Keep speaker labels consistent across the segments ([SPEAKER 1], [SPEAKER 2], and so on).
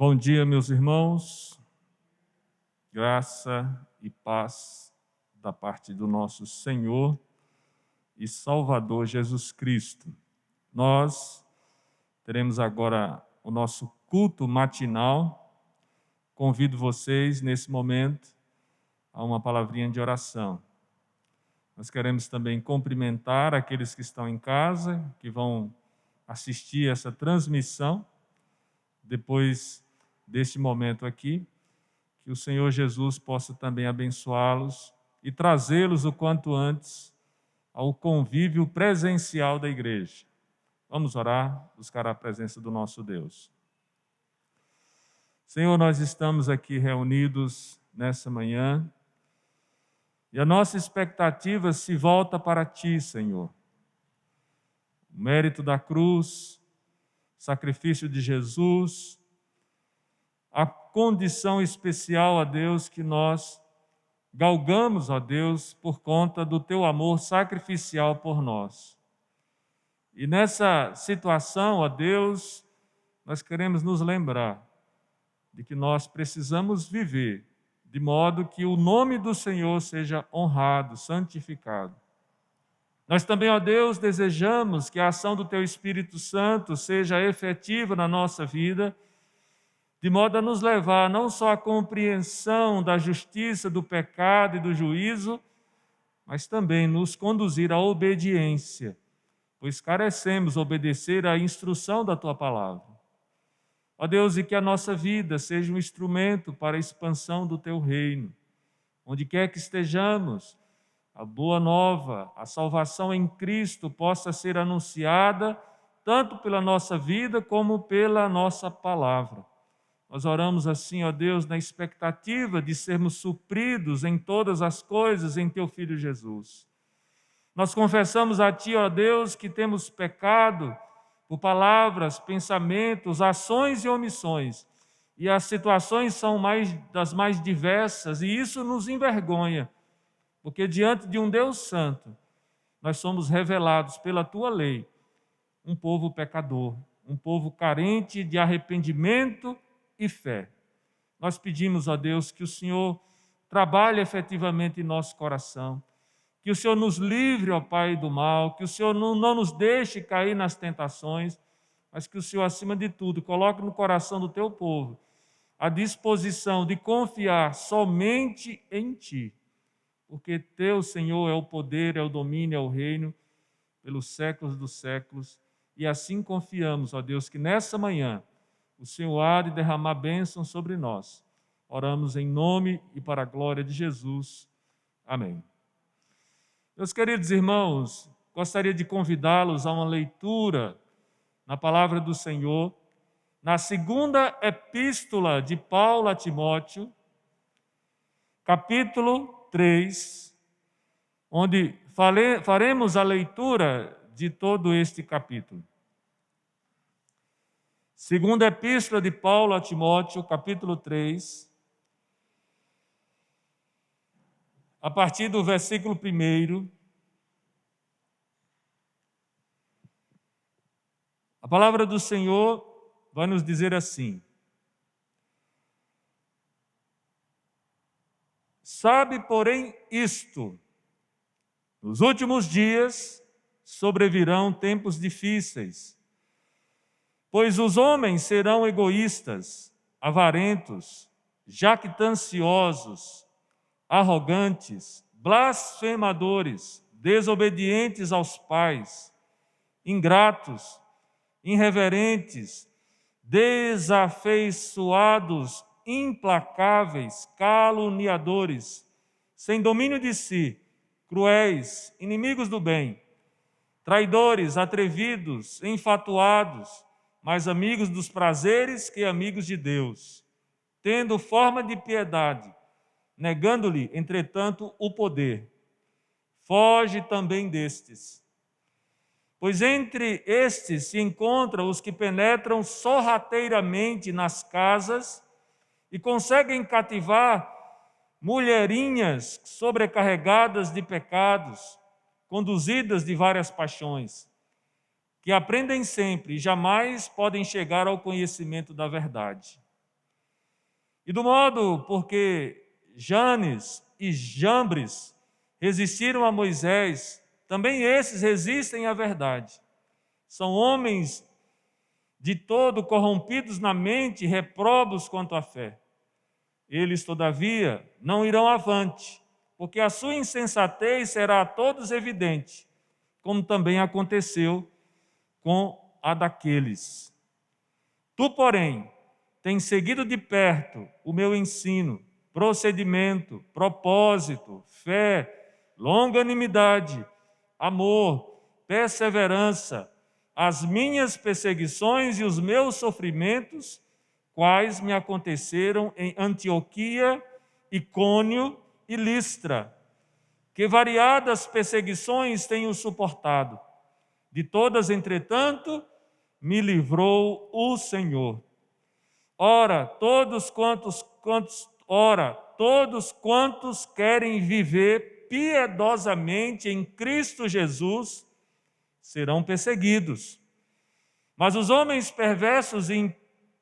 [SPEAKER 1] Bom dia, meus irmãos. Graça e paz da parte do nosso Senhor e Salvador Jesus Cristo. Nós teremos agora o nosso culto matinal. Convido vocês, nesse momento, a uma palavrinha de oração. Nós queremos também cumprimentar aqueles que estão em casa, que vão assistir essa transmissão depois deste momento aqui. Que o Senhor Jesus possa também abençoá-los e trazê-los o quanto antes ao convívio presencial da igreja. Vamos orar, buscar a presença do nosso Deus. Senhor, nós estamos aqui reunidos nessa manhã e a nossa expectativa se volta para Ti, Senhor. O mérito da cruz, o sacrifício de Jesus, a condição especial, a Deus, que nós galgamos, a Deus, por conta do Teu amor sacrificial por nós. E nessa situação, a Deus, nós queremos nos lembrar de que nós precisamos viver de modo que o nome do Senhor seja honrado, santificado. Nós também, ó Deus, desejamos que a ação do Teu Espírito Santo seja efetiva na nossa vida, de modo a nos levar não só à compreensão da justiça, do pecado e do juízo, mas também nos conduzir à obediência, pois carecemos obedecer à instrução da Tua palavra. Ó Deus, e que a nossa vida seja um instrumento para a expansão do Teu reino. Onde quer que estejamos, a boa nova, a salvação em Cristo possa ser anunciada, tanto pela nossa vida como pela nossa palavra. Nós oramos assim, ó Deus, na expectativa de sermos supridos em todas as coisas em Teu Filho Jesus. Nós confessamos a Ti, ó Deus, que temos pecado por palavras, pensamentos, ações e omissões. E as situações são das mais diversas, e isso nos envergonha, porque diante de um Deus santo, nós somos revelados pela Tua lei, um povo pecador, um povo carente de arrependimento e fé. Nós pedimos a Deus que o Senhor trabalhe efetivamente em nosso coração, que o Senhor nos livre, ó Pai, do mal, que o Senhor não nos deixe cair nas tentações, mas que o Senhor, acima de tudo, coloque no coração do Teu povo a disposição de confiar somente em Ti, porque Teu, Senhor, é o poder, é o domínio, é o reino, pelos séculos dos séculos, e assim confiamos, ó Deus, que nessa manhã o Senhor há de derramar bênção sobre nós. Oramos em nome e para a glória de Jesus. Amém. Meus queridos irmãos, gostaria de convidá-los a uma leitura na palavra do Senhor, na segunda epístola de Paulo a Timóteo, capítulo 3, onde faremos a leitura de todo este capítulo. Segunda epístola de Paulo a Timóteo, capítulo 3, a partir do versículo 1. A palavra do Senhor vai nos dizer assim: sabe, porém, isto, nos últimos dias sobrevirão tempos difíceis, pois os homens serão egoístas, avarentos, jactanciosos, arrogantes, blasfemadores, desobedientes aos pais, ingratos, irreverentes, desafeiçoados, implacáveis, caluniadores, sem domínio de si, cruéis, inimigos do bem, traidores, atrevidos, enfatuados, mais amigos dos prazeres que amigos de Deus, tendo forma de piedade, negando-lhe, entretanto, o poder. Foge também destes. Pois entre estes se encontram os que penetram sorrateiramente nas casas e conseguem cativar mulherinhas sobrecarregadas de pecados, conduzidas de várias paixões, que aprendem sempre e jamais podem chegar ao conhecimento da verdade. E do modo porque Janes e Jambres resistiram a Moisés, também esses resistem à verdade. São homens de todo corrompidos na mente e reprobos quanto à fé. Eles, todavia, não irão avante, porque a sua insensatez será a todos evidente, como também aconteceu com a daqueles. Tu, porém, tens seguido de perto o meu ensino, procedimento, propósito, fé, longanimidade, amor, perseverança, as minhas perseguições e os meus sofrimentos, quais me aconteceram em Antioquia, Icônio e Listra, que variadas perseguições tenho suportado. De todas, entretanto, me livrou o Senhor. Ora, todos quantos querem viver piedosamente em Cristo Jesus serão perseguidos. Mas os homens perversos e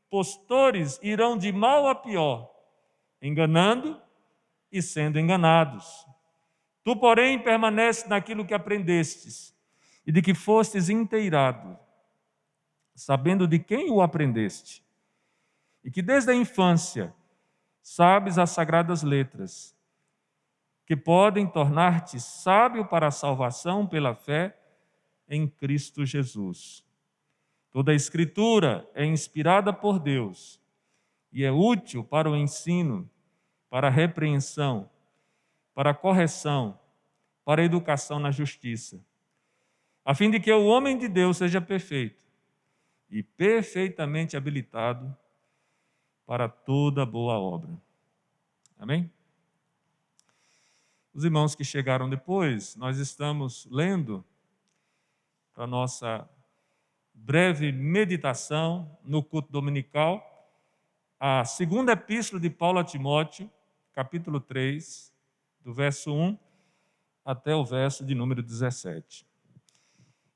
[SPEAKER 1] impostores irão de mal a pior, enganando e sendo enganados. Tu, porém, permanece naquilo que aprendestes e de que fostes inteirado, sabendo de quem o aprendeste, e que desde a infância sabes as sagradas letras, que podem tornar-te sábio para a salvação pela fé em Cristo Jesus. Toda a Escritura é inspirada por Deus e é útil para o ensino, para a repreensão, para a correção, para a educação na justiça, a fim de que o homem de Deus seja perfeito e perfeitamente habilitado para toda boa obra. Amém? Os irmãos que chegaram depois, nós estamos lendo para a nossa breve meditação no culto dominical, a segunda epístola de Paulo a Timóteo, capítulo 3, do verso 1 até o verso de número 17.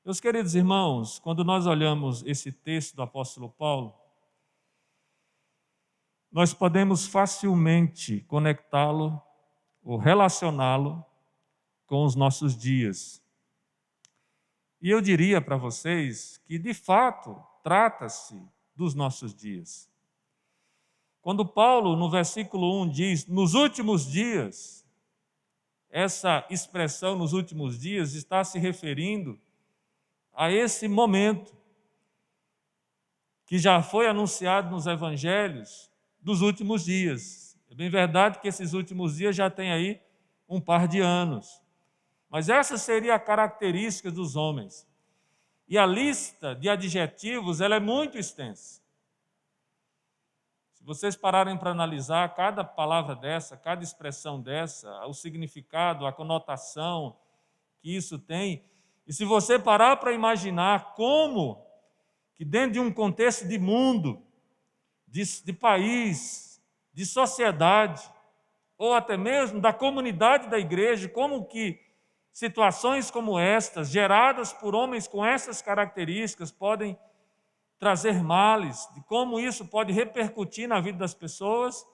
[SPEAKER 1] Meus queridos irmãos, quando nós olhamos esse texto do apóstolo Paulo, nós podemos facilmente conectá-lo ou relacioná-lo com os nossos dias. E eu diria para vocês que, de fato, trata-se dos nossos dias. Quando Paulo, no versículo 1, diz, nos últimos dias, essa expressão, nos últimos dias, está se referindo a esse momento que já foi anunciado nos evangelhos dos últimos dias. É bem verdade que esses últimos dias já tem aí um par de anos. Mas essa seria a característica dos homens. E a lista de adjetivos, ela é muito extensa. Se vocês pararem para analisar cada palavra dessa, cada expressão dessa, o significado, a conotação que isso tem, e se você parar para imaginar como que dentro de um contexto de mundo, de país, de sociedade, ou até mesmo da comunidade da igreja, como que situações como estas, geradas por homens com essas características, podem trazer males, de como isso pode repercutir na vida das pessoas,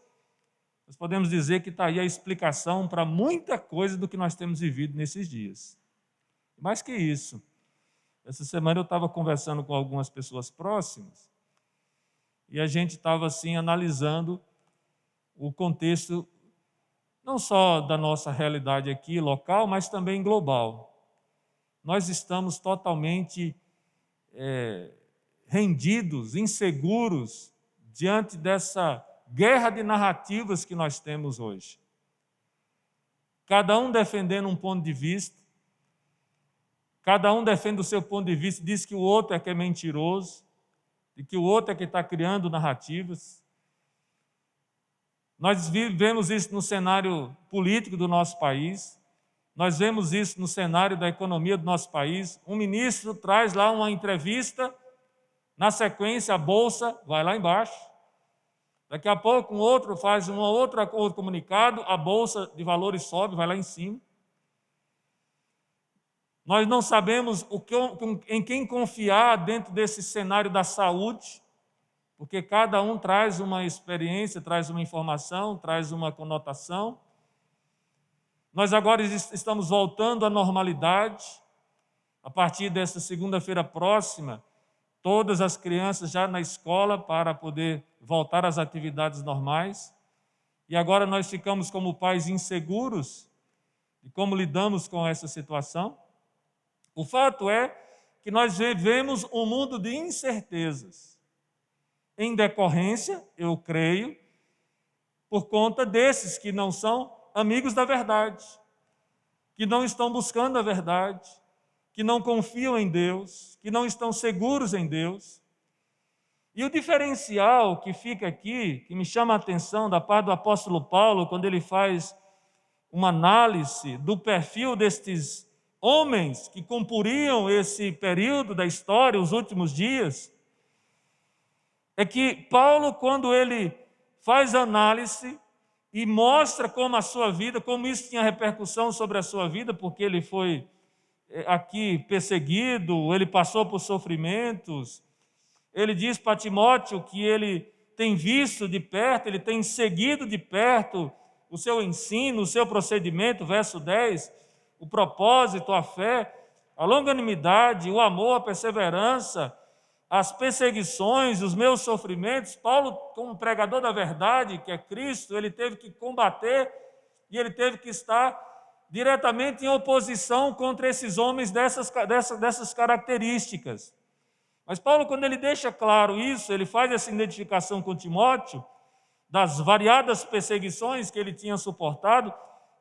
[SPEAKER 1] nós podemos dizer que está aí a explicação para muita coisa do que nós temos vivido nesses dias. Mais que isso, essa semana eu estava conversando com algumas pessoas próximas e a gente estava assim analisando o contexto não só da nossa realidade aqui local, mas também global. Nós estamos totalmente rendidos, inseguros diante dessa guerra de narrativas que nós temos hoje. Cada um defendendo um ponto de vista, cada um defende o seu ponto de vista, diz que o outro é que é mentiroso, e que o outro é que está criando narrativas. Nós vemos isso no cenário político do nosso país, nós vemos isso no cenário da economia do nosso país. Um ministro traz lá uma entrevista, na sequência a bolsa vai lá embaixo. Daqui a pouco um outro faz um outro comunicado, a bolsa de valores sobe, vai lá em cima. Nós não sabemos em quem confiar dentro desse cenário da saúde, porque cada um traz uma experiência, traz uma informação, traz uma conotação. Nós agora estamos voltando à normalidade. A partir desta segunda-feira próxima, todas as crianças já na escola para poder voltar às atividades normais. E agora nós ficamos como pais inseguros de como lidamos com essa situação. O fato é que nós vivemos um mundo de incertezas, em decorrência, eu creio, por conta desses que não são amigos da verdade, que não estão buscando a verdade, que não confiam em Deus, que não estão seguros em Deus. E o diferencial que fica aqui, que me chama a atenção da parte do apóstolo Paulo, quando ele faz uma análise do perfil destes homens que comporiam esse período da história, os últimos dias, é que Paulo, quando ele faz a análise e mostra como a sua vida, como isso tinha repercussão sobre a sua vida, porque ele foi aqui perseguido, ele passou por sofrimentos. Ele diz para Timóteo que ele tem visto de perto, ele tem seguido de perto o seu ensino, o seu procedimento, verso 10, o propósito, a fé, a longanimidade, o amor, a perseverança, as perseguições, os meus sofrimentos. Paulo, como pregador da verdade, que é Cristo, ele teve que combater e ele teve que estar diretamente em oposição contra esses homens dessas características. Mas Paulo, quando ele deixa claro isso, ele faz essa identificação com Timóteo, das variadas perseguições que ele tinha suportado,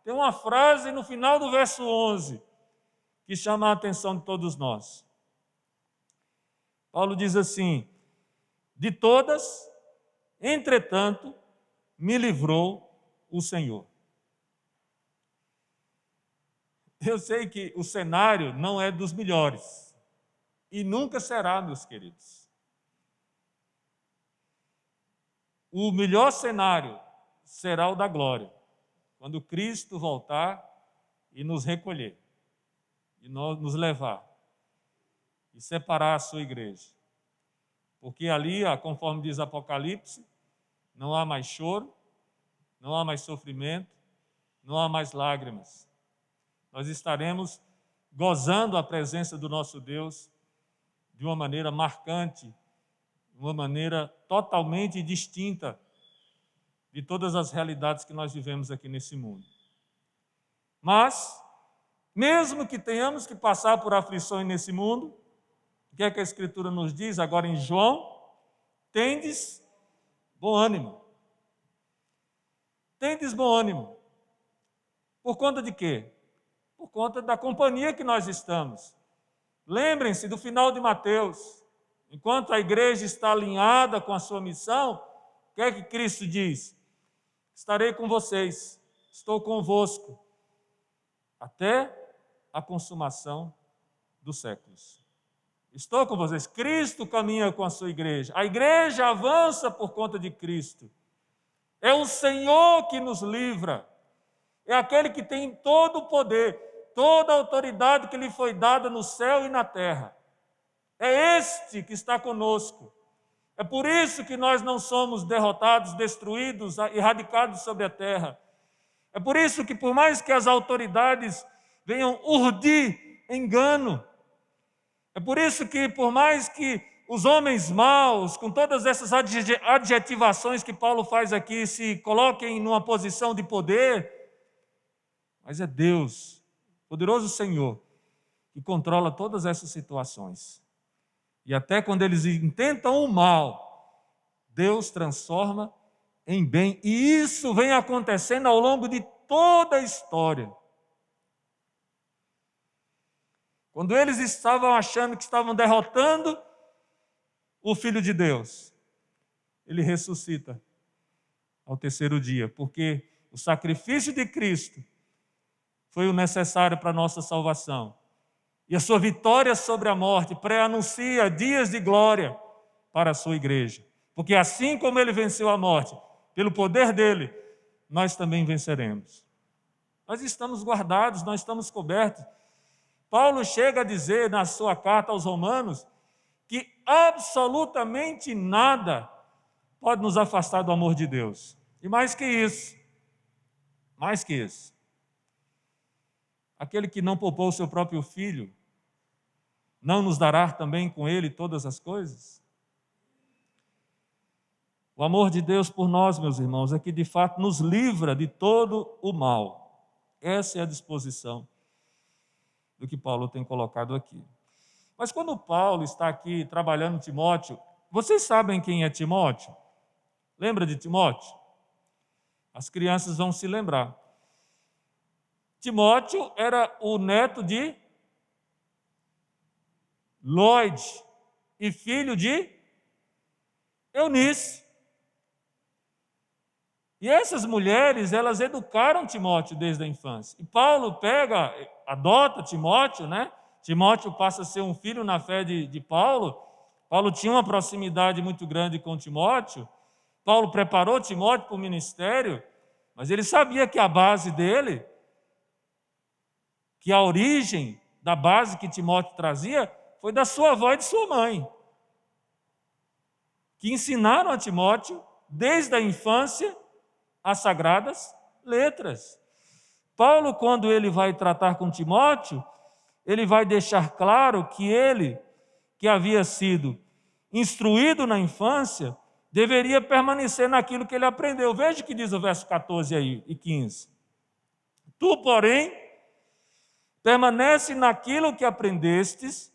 [SPEAKER 1] tem uma frase no final do verso 11, que chama a atenção de todos nós. Paulo diz assim: de todas, entretanto, me livrou o Senhor. Eu sei que o cenário não é dos melhores, e nunca será, meus queridos. O melhor cenário será o da glória, quando Cristo voltar e nos recolher, e nos levar, e separar a sua igreja. Porque ali, conforme diz Apocalipse, não há mais choro, não há mais sofrimento, não há mais lágrimas. Nós estaremos gozando a presença do nosso Deus de uma maneira marcante, de uma maneira totalmente distinta de todas as realidades que nós vivemos aqui nesse mundo. Mas, mesmo que tenhamos que passar por aflições nesse mundo, o que é que a Escritura nos diz agora em João? Tendes bom ânimo. Tendes bom ânimo. Por conta de quê? Por conta da companhia que nós estamos. Lembrem-se do final de Mateus. Enquanto a igreja está alinhada com a sua missão, o que é que Cristo diz? Estarei com vocês, estou convosco, até a consumação dos séculos. Estou com vocês. Cristo caminha com a sua igreja. A igreja avança por conta de Cristo. É o Senhor que nos livra. É aquele que tem todo o poder, toda a autoridade que lhe foi dada no céu e na terra. É este que está conosco. É por isso que nós não somos derrotados, destruídos, erradicados sobre a terra. É por isso que, por mais que as autoridades venham urdir engano, é por isso que, por mais que os homens maus, com todas essas adjetivações que Paulo faz aqui, se coloquem numa posição de poder, mas é Deus, poderoso Senhor, que controla todas essas situações. E até quando eles intentam o mal, Deus transforma em bem. E isso vem acontecendo ao longo de toda a história. Quando eles estavam achando que estavam derrotando o Filho de Deus, ele ressuscita ao terceiro dia, porque o sacrifício de Cristo foi o necessário para a nossa salvação. E a sua vitória sobre a morte pré-anuncia dias de glória para a sua igreja. Porque assim como ele venceu a morte, pelo poder dele, nós também venceremos. Nós estamos guardados, nós estamos cobertos. Paulo chega a dizer na sua carta aos Romanos que absolutamente nada pode nos afastar do amor de Deus. E mais que isso, aquele que não poupou o seu próprio filho, não nos dará também com ele todas as coisas? O amor de Deus por nós, meus irmãos, é que de fato nos livra de todo o mal. Essa é a disposição do que Paulo tem colocado aqui. Mas quando Paulo está aqui trabalhando Timóteo, vocês sabem quem é Timóteo? Lembra de Timóteo? As crianças vão se lembrar. Timóteo era o neto de Lloyd e filho de Eunice. E essas mulheres, elas educaram Timóteo desde a infância. E Paulo adota Timóteo, né? Timóteo passa a ser um filho na fé de Paulo. Paulo tinha uma proximidade muito grande com Timóteo. Paulo preparou Timóteo para o ministério, mas ele sabia que a base dele, que a origem da base que Timóteo trazia, foi da sua avó e de sua mãe, que ensinaram a Timóteo, desde a infância, as sagradas letras. Paulo, quando ele vai tratar com Timóteo, ele vai deixar claro que ele, que havia sido instruído na infância, deveria permanecer naquilo que ele aprendeu. Veja o que diz o verso 14 aí, e 15. Tu, porém, permanece naquilo que aprendestes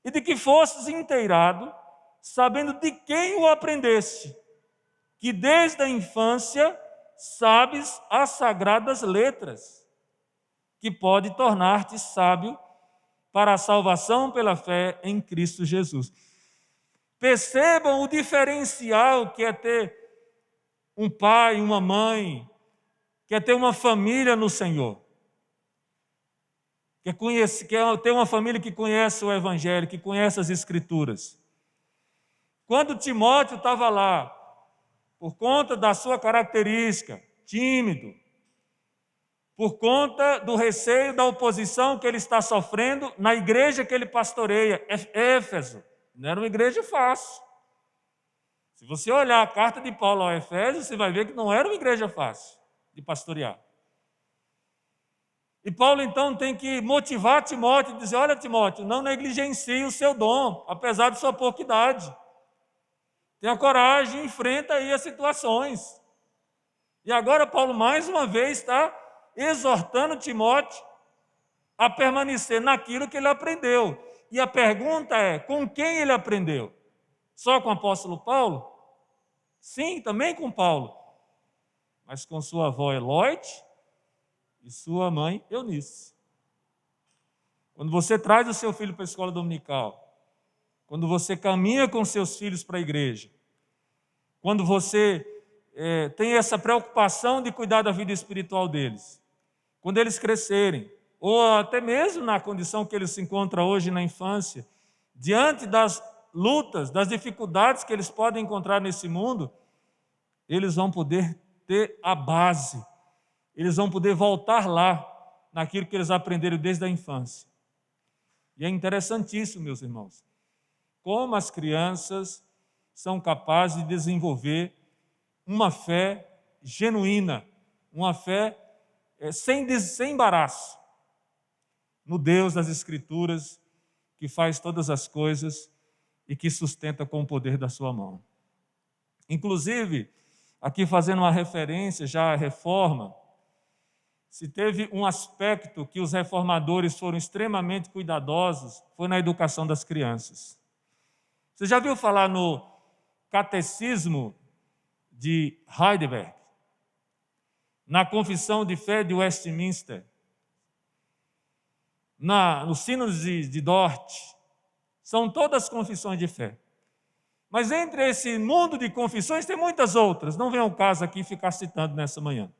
[SPEAKER 1] e de que fostes inteirado, sabendo de quem o aprendeste, que desde a infância sabes as sagradas letras, que pode tornar-te sábio para a salvação pela fé em Cristo Jesus. Percebam o diferencial que é ter um pai, uma mãe, que é ter uma família no Senhor, que é ter uma família que conhece o Evangelho, que conhece as Escrituras. Quando Timóteo estava lá, por conta da sua característica, tímido, por conta do receio da oposição que ele está sofrendo na igreja que ele pastoreia, Éfeso. Não era uma igreja fácil. Se você olhar a carta de Paulo ao Efésio, você vai ver que não era uma igreja fácil de pastorear. E Paulo então tem que motivar Timóteo e dizer: olha, Timóteo, não negligencie o seu dom, apesar de sua pouca idade. Tenha coragem, enfrenta aí as situações. E agora Paulo mais uma vez está exortando Timóteo a permanecer naquilo que ele aprendeu. E a pergunta é: com quem ele aprendeu? Só com o apóstolo Paulo? Sim, também com Paulo. Mas com sua avó Eloite e sua mãe Eunice. Quando você traz o seu filho para a escola dominical, quando você caminha com seus filhos para a igreja, quando você tem essa preocupação de cuidar da vida espiritual deles, quando eles crescerem, ou até mesmo na condição que eles se encontram hoje na infância, diante das lutas, das dificuldades que eles podem encontrar nesse mundo, eles vão poder ter a base, eles vão poder voltar lá, naquilo que eles aprenderam desde a infância. E é interessantíssimo, meus irmãos, como as crianças são capazes de desenvolver uma fé genuína, uma fé sem embaraço, no Deus das Escrituras, que faz todas as coisas e que sustenta com o poder da sua mão. Inclusive, aqui fazendo uma referência já à reforma, se teve um aspecto que os reformadores foram extremamente cuidadosos, foi na educação das crianças. Você já viu falar no Catecismo de Heidelberg, na Confissão de Fé de Westminster, no Sino de Dort? São todas confissões de fé. Mas entre esse mundo de confissões tem muitas outras, não vem ao caso aqui ficar citando nessa manhã.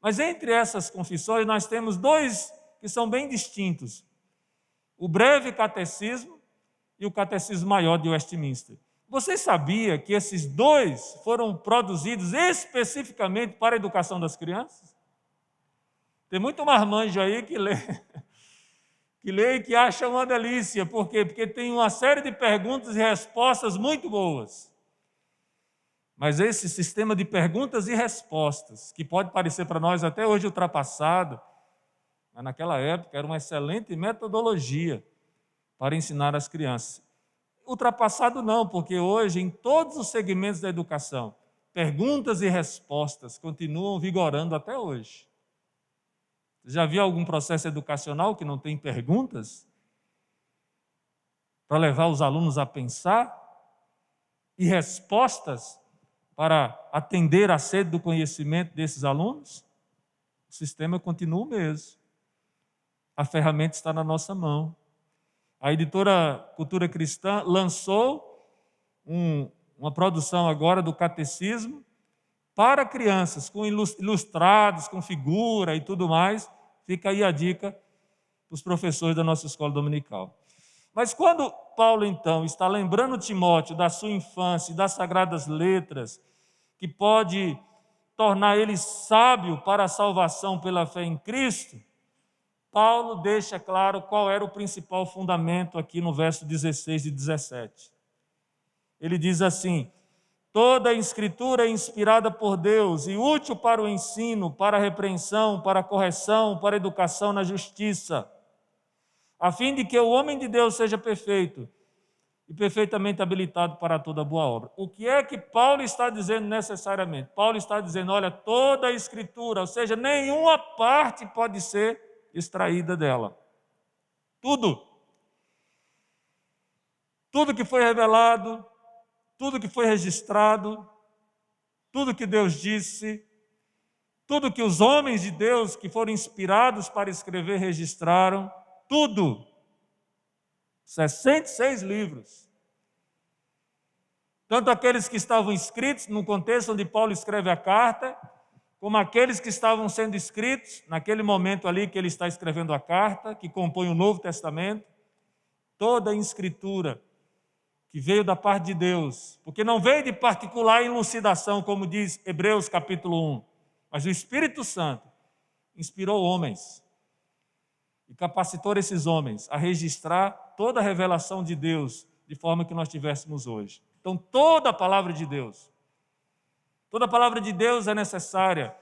[SPEAKER 1] Mas entre essas confissões nós temos dois que são bem distintos: o Breve Catecismo e o Catecismo Maior de Westminster. Você sabia que esses dois foram produzidos especificamente para a educação das crianças? Tem muito marmanjo aí que lê e que acha uma delícia. Por quê? Porque tem uma série de perguntas e respostas muito boas. Mas esse sistema de perguntas e respostas, que pode parecer para nós até hoje ultrapassado, mas naquela época era uma excelente metodologia para ensinar as crianças. Ultrapassado não, porque hoje, em todos os segmentos da educação, perguntas e respostas continuam vigorando até hoje. Você já viu algum processo educacional que não tem perguntas? Para levar os alunos a pensar? E respostas para atender à sede do conhecimento desses alunos? O sistema continua o mesmo. A ferramenta está na nossa mão. A editora Cultura Cristã lançou uma produção agora do catecismo para crianças, com ilustrados, com figura e tudo mais. Fica aí a dica para os professores da nossa escola dominical. Mas quando Paulo, então, está lembrando Timóteo da sua infância e das sagradas letras, que pode tornar ele sábio para a salvação pela fé em Cristo, Paulo deixa claro qual era o principal fundamento aqui no verso 16 e 17. Ele diz assim: toda a Escritura é inspirada por Deus e útil para o ensino, para a repreensão, para a correção, para a educação na justiça, a fim de que o homem de Deus seja perfeito e perfeitamente habilitado para toda boa obra. O que é que Paulo está dizendo necessariamente? Paulo está dizendo, olha, toda a Escritura, ou seja, nenhuma parte pode ser extraída dela. Tudo. Tudo que foi revelado, tudo que foi registrado, tudo que Deus disse, tudo que os homens de Deus que foram inspirados para escrever registraram, tudo. 66 livros. Tanto aqueles que estavam escritos no contexto onde Paulo escreve a carta, como aqueles que estavam sendo escritos naquele momento ali que ele está escrevendo a carta, que compõe o Novo Testamento, toda a Escritura que veio da parte de Deus, porque não veio de particular elucidação, como diz Hebreus capítulo 1, mas o Espírito Santo inspirou homens e capacitou esses homens a registrar toda a revelação de Deus de forma que nós tivéssemos hoje. Então, toda a palavra de Deus é necessária,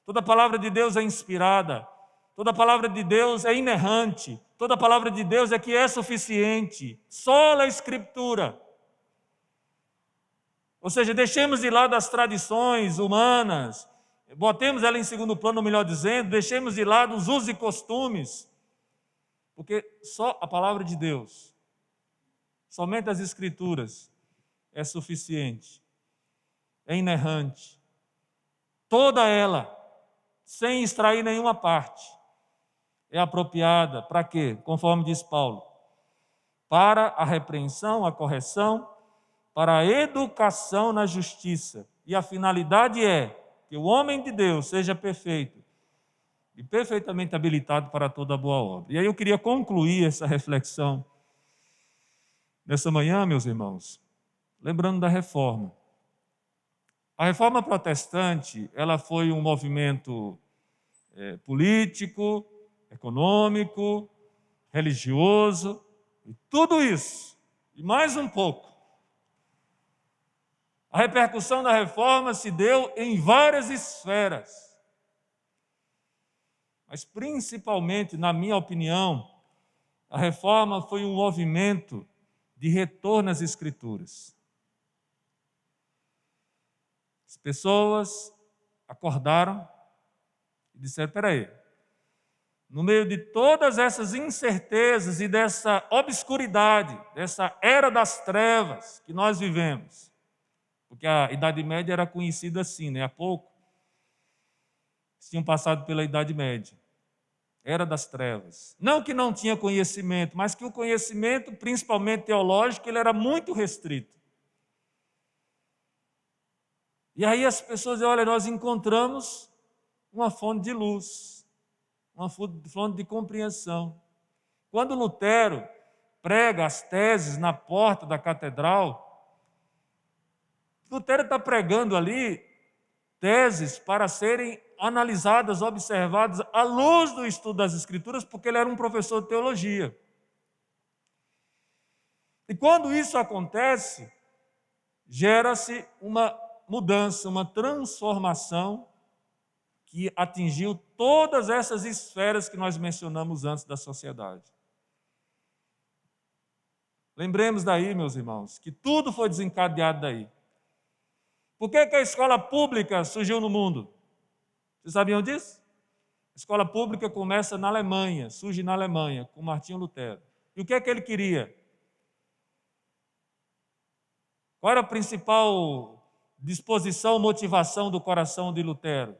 [SPEAKER 1] toda a palavra de Deus é inspirada, toda a palavra de Deus é inerrante, toda a palavra de Deus é que é suficiente, sola a Escritura. Ou seja, deixemos de lado as tradições humanas, botemos ela em segundo plano, melhor dizendo, deixemos de lado os usos e costumes, porque só a palavra de Deus, somente as Escrituras, é suficiente, é inerrante. Toda ela, sem extrair nenhuma parte, é apropriada para quê? Conforme diz Paulo, para a repreensão, a correção, para a educação na justiça. E a finalidade é que o homem de Deus seja perfeito e perfeitamente habilitado para toda boa obra. E aí eu queria concluir essa reflexão nessa manhã, meus irmãos, lembrando da Reforma. A Reforma Protestante, ela foi um movimento político, econômico, religioso, e tudo isso, e mais um pouco. A repercussão da Reforma se deu em várias esferas, mas principalmente, na minha opinião, a Reforma foi um movimento de retorno às Escrituras. As pessoas acordaram e disseram, espera aí, no meio de todas essas incertezas e dessa obscuridade, dessa era das trevas que nós vivemos, porque a Idade Média era conhecida assim, né? Há pouco tinham passado pela Idade Média, era das trevas. Não que não tinha conhecimento, mas que o conhecimento, principalmente teológico, ele era muito restrito. E aí as pessoas dizem, olha, nós encontramos uma fonte de luz, uma fonte de compreensão. Quando Lutero prega as teses na porta da catedral, Lutero está pregando ali teses para serem analisadas, observadas à luz do estudo das Escrituras, porque ele era um professor de teologia. E quando isso acontece, gera-se uma mudança, uma transformação que atingiu todas essas esferas que nós mencionamos antes da sociedade. Lembremos daí, meus irmãos, que tudo foi desencadeado daí. Por que a escola pública surgiu no mundo? Vocês sabiam disso? A escola pública começa na Alemanha, surge na Alemanha, com Martinho Lutero. E o que é que ele queria? Qual era a principal disposição, motivação do coração de Lutero?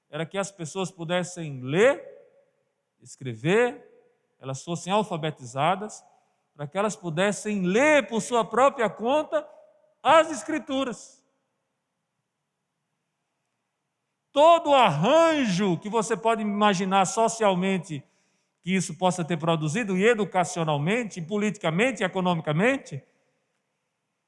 [SPEAKER 1] Era que as pessoas pudessem ler, escrever, elas fossem alfabetizadas, para que elas pudessem ler por sua própria conta as Escrituras. Todo o arranjo que você pode imaginar socialmente que isso possa ter produzido, e educacionalmente, e politicamente, e economicamente,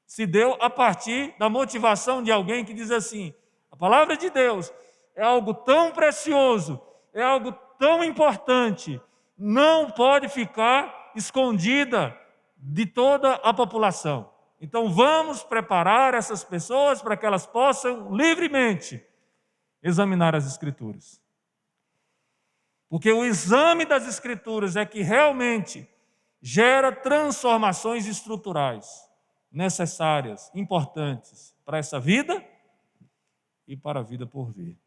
[SPEAKER 1] se deu a partir da motivação de alguém que diz assim: a palavra de Deus é algo tão precioso, é algo tão importante, não pode ficar escondida de toda a população. Então vamos preparar essas pessoas para que elas possam livremente examinar as Escrituras. Porque o exame das Escrituras é que realmente gera transformações estruturais necessárias, importantes para essa vida e para a vida por vir.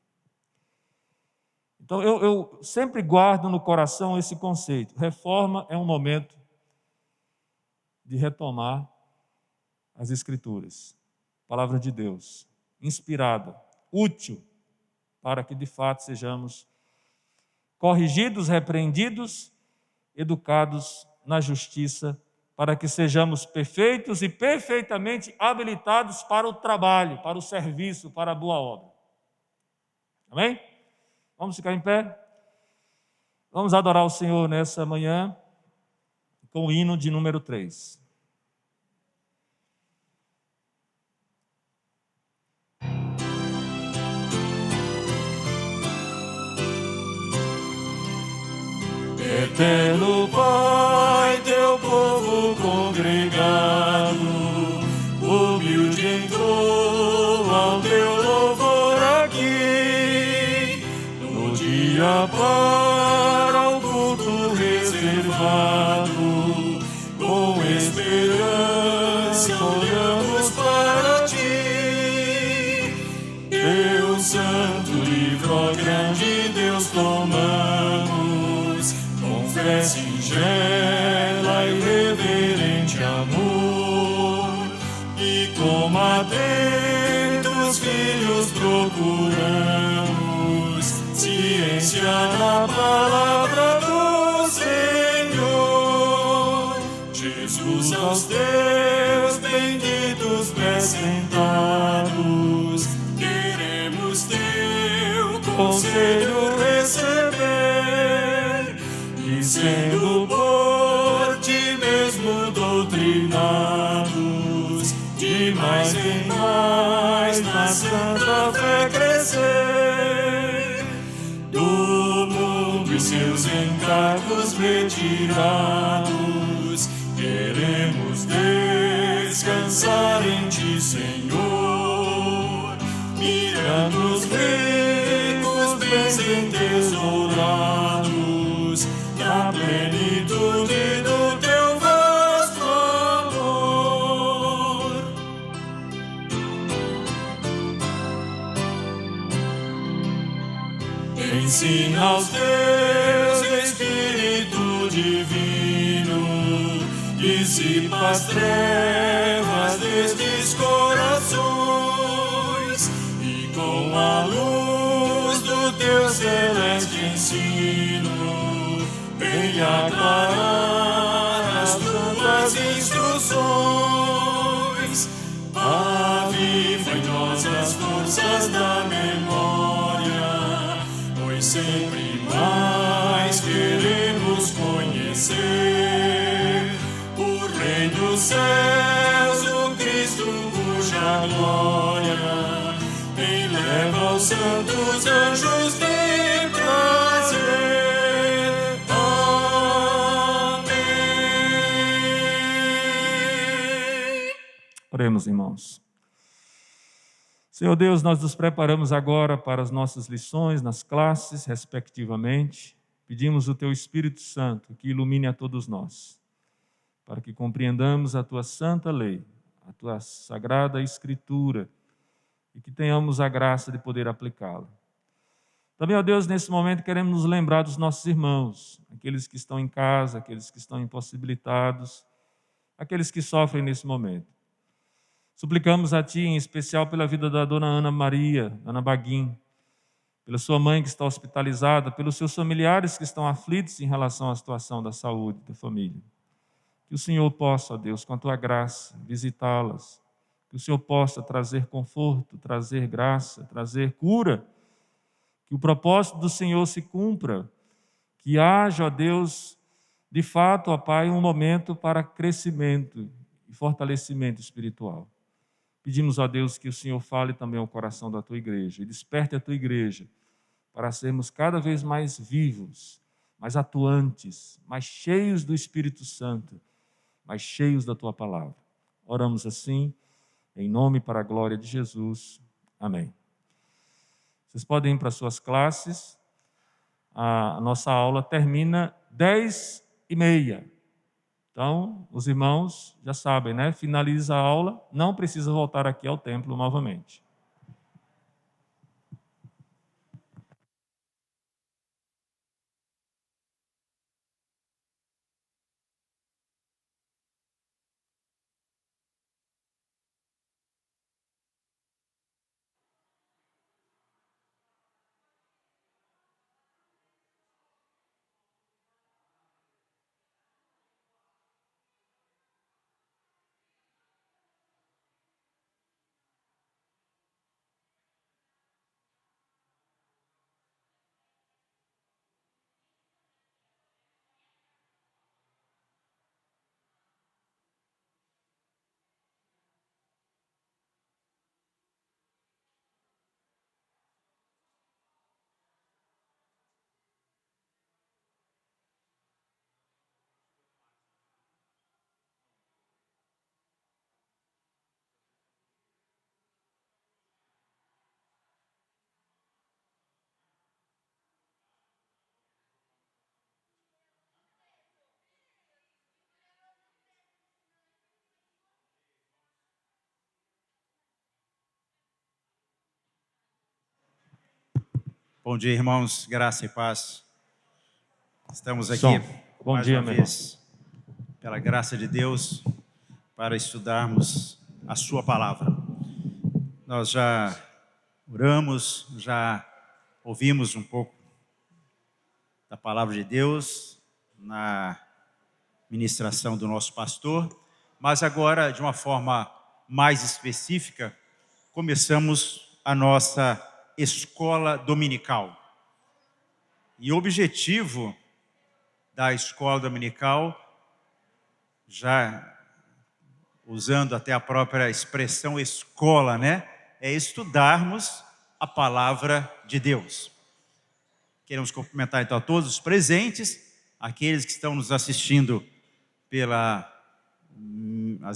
[SPEAKER 1] Então, eu sempre guardo no coração esse conceito. Reforma é um momento de retomar as Escrituras, a palavra de Deus, inspirada, útil, para que de fato sejamos corrigidos, repreendidos, educados na justiça, para que sejamos perfeitos e perfeitamente habilitados para o trabalho, para o serviço, para a boa obra. Amém? Vamos ficar em pé? Vamos adorar o Senhor nessa manhã com o hino de número 3. Eterno Pai, teu povo congregado, humilde entrou ao teu louvor aqui, no dia para o culto reservado, com esperança olhamos para ti. Deus Santo, livro, ó grande Deus, tomamos fé singela e reverente amor, e como atentos filhos procuramos ciência na palavra do Senhor. Jesus, aos teus benditos pés sentados, queremos teu conselho receber, sendo por ti mesmo doutrinados, de mais em mais na santa fé crescer, do mundo e seus encargos retirados, queremos descansar em ti, Senhor, mirando os ricos bens entesourados, a plenitude do teu vasto amor. Ensina aos teus Espírito Divino, dissipa as trevas destes corações, e com a luz do teu celeste ensino, venha aclarar as tuas instruções, aviva em nós as forças da memória, pois sempre mais queremos conhecer o Rei dos céus, o Cristo cuja glória eleva aos santos anjos de prazer. Oremos, irmãos. Senhor Deus, nós nos preparamos agora para as nossas lições nas classes, respectivamente. Pedimos o Teu Espírito Santo que ilumine a todos nós, para que compreendamos a Tua santa lei, a Tua sagrada Escritura, e que tenhamos a graça de poder aplicá-la. Também, ó Deus, nesse momento queremos nos lembrar dos nossos irmãos, aqueles que estão em casa, aqueles que estão impossibilitados, aqueles que sofrem nesse momento. Suplicamos a Ti, em especial, pela vida da dona Ana Maria, Ana Baguim, pela sua mãe que está hospitalizada, pelos seus familiares que estão aflitos em relação à situação da saúde da família. Que o Senhor possa, ó Deus, com a Tua graça, visitá-las. Que o Senhor possa trazer conforto, trazer graça, trazer cura. Que o propósito do Senhor se cumpra. Que haja, ó Deus, de fato, ó Pai, um momento para crescimento e fortalecimento espiritual. Pedimos a Deus que o Senhor fale também ao coração da Tua igreja e desperte a Tua igreja para sermos cada vez mais vivos, mais atuantes, mais cheios do Espírito Santo, mais cheios da Tua palavra. Oramos assim, em nome e para a glória de Jesus. Amém. Vocês podem ir para suas classes. A nossa aula termina 10h30. Então, os irmãos já sabem, né? Finaliza a aula, não precisa voltar aqui ao templo novamente.
[SPEAKER 2] Bom dia, irmãos, graça e paz. Estamos aqui
[SPEAKER 1] Bom
[SPEAKER 2] mais
[SPEAKER 1] dia,
[SPEAKER 2] uma vez, pela graça de Deus, para estudarmos a Sua palavra. Nós já oramos, já ouvimos um pouco da palavra de Deus na ministração do nosso pastor, mas agora, de uma forma mais específica, começamos a nossa escola dominical. E o objetivo da escola dominical, já usando até a própria expressão escola, né? É estudarmos a palavra de Deus. Queremos cumprimentar então a todos os presentes, aqueles que estão nos assistindo pelas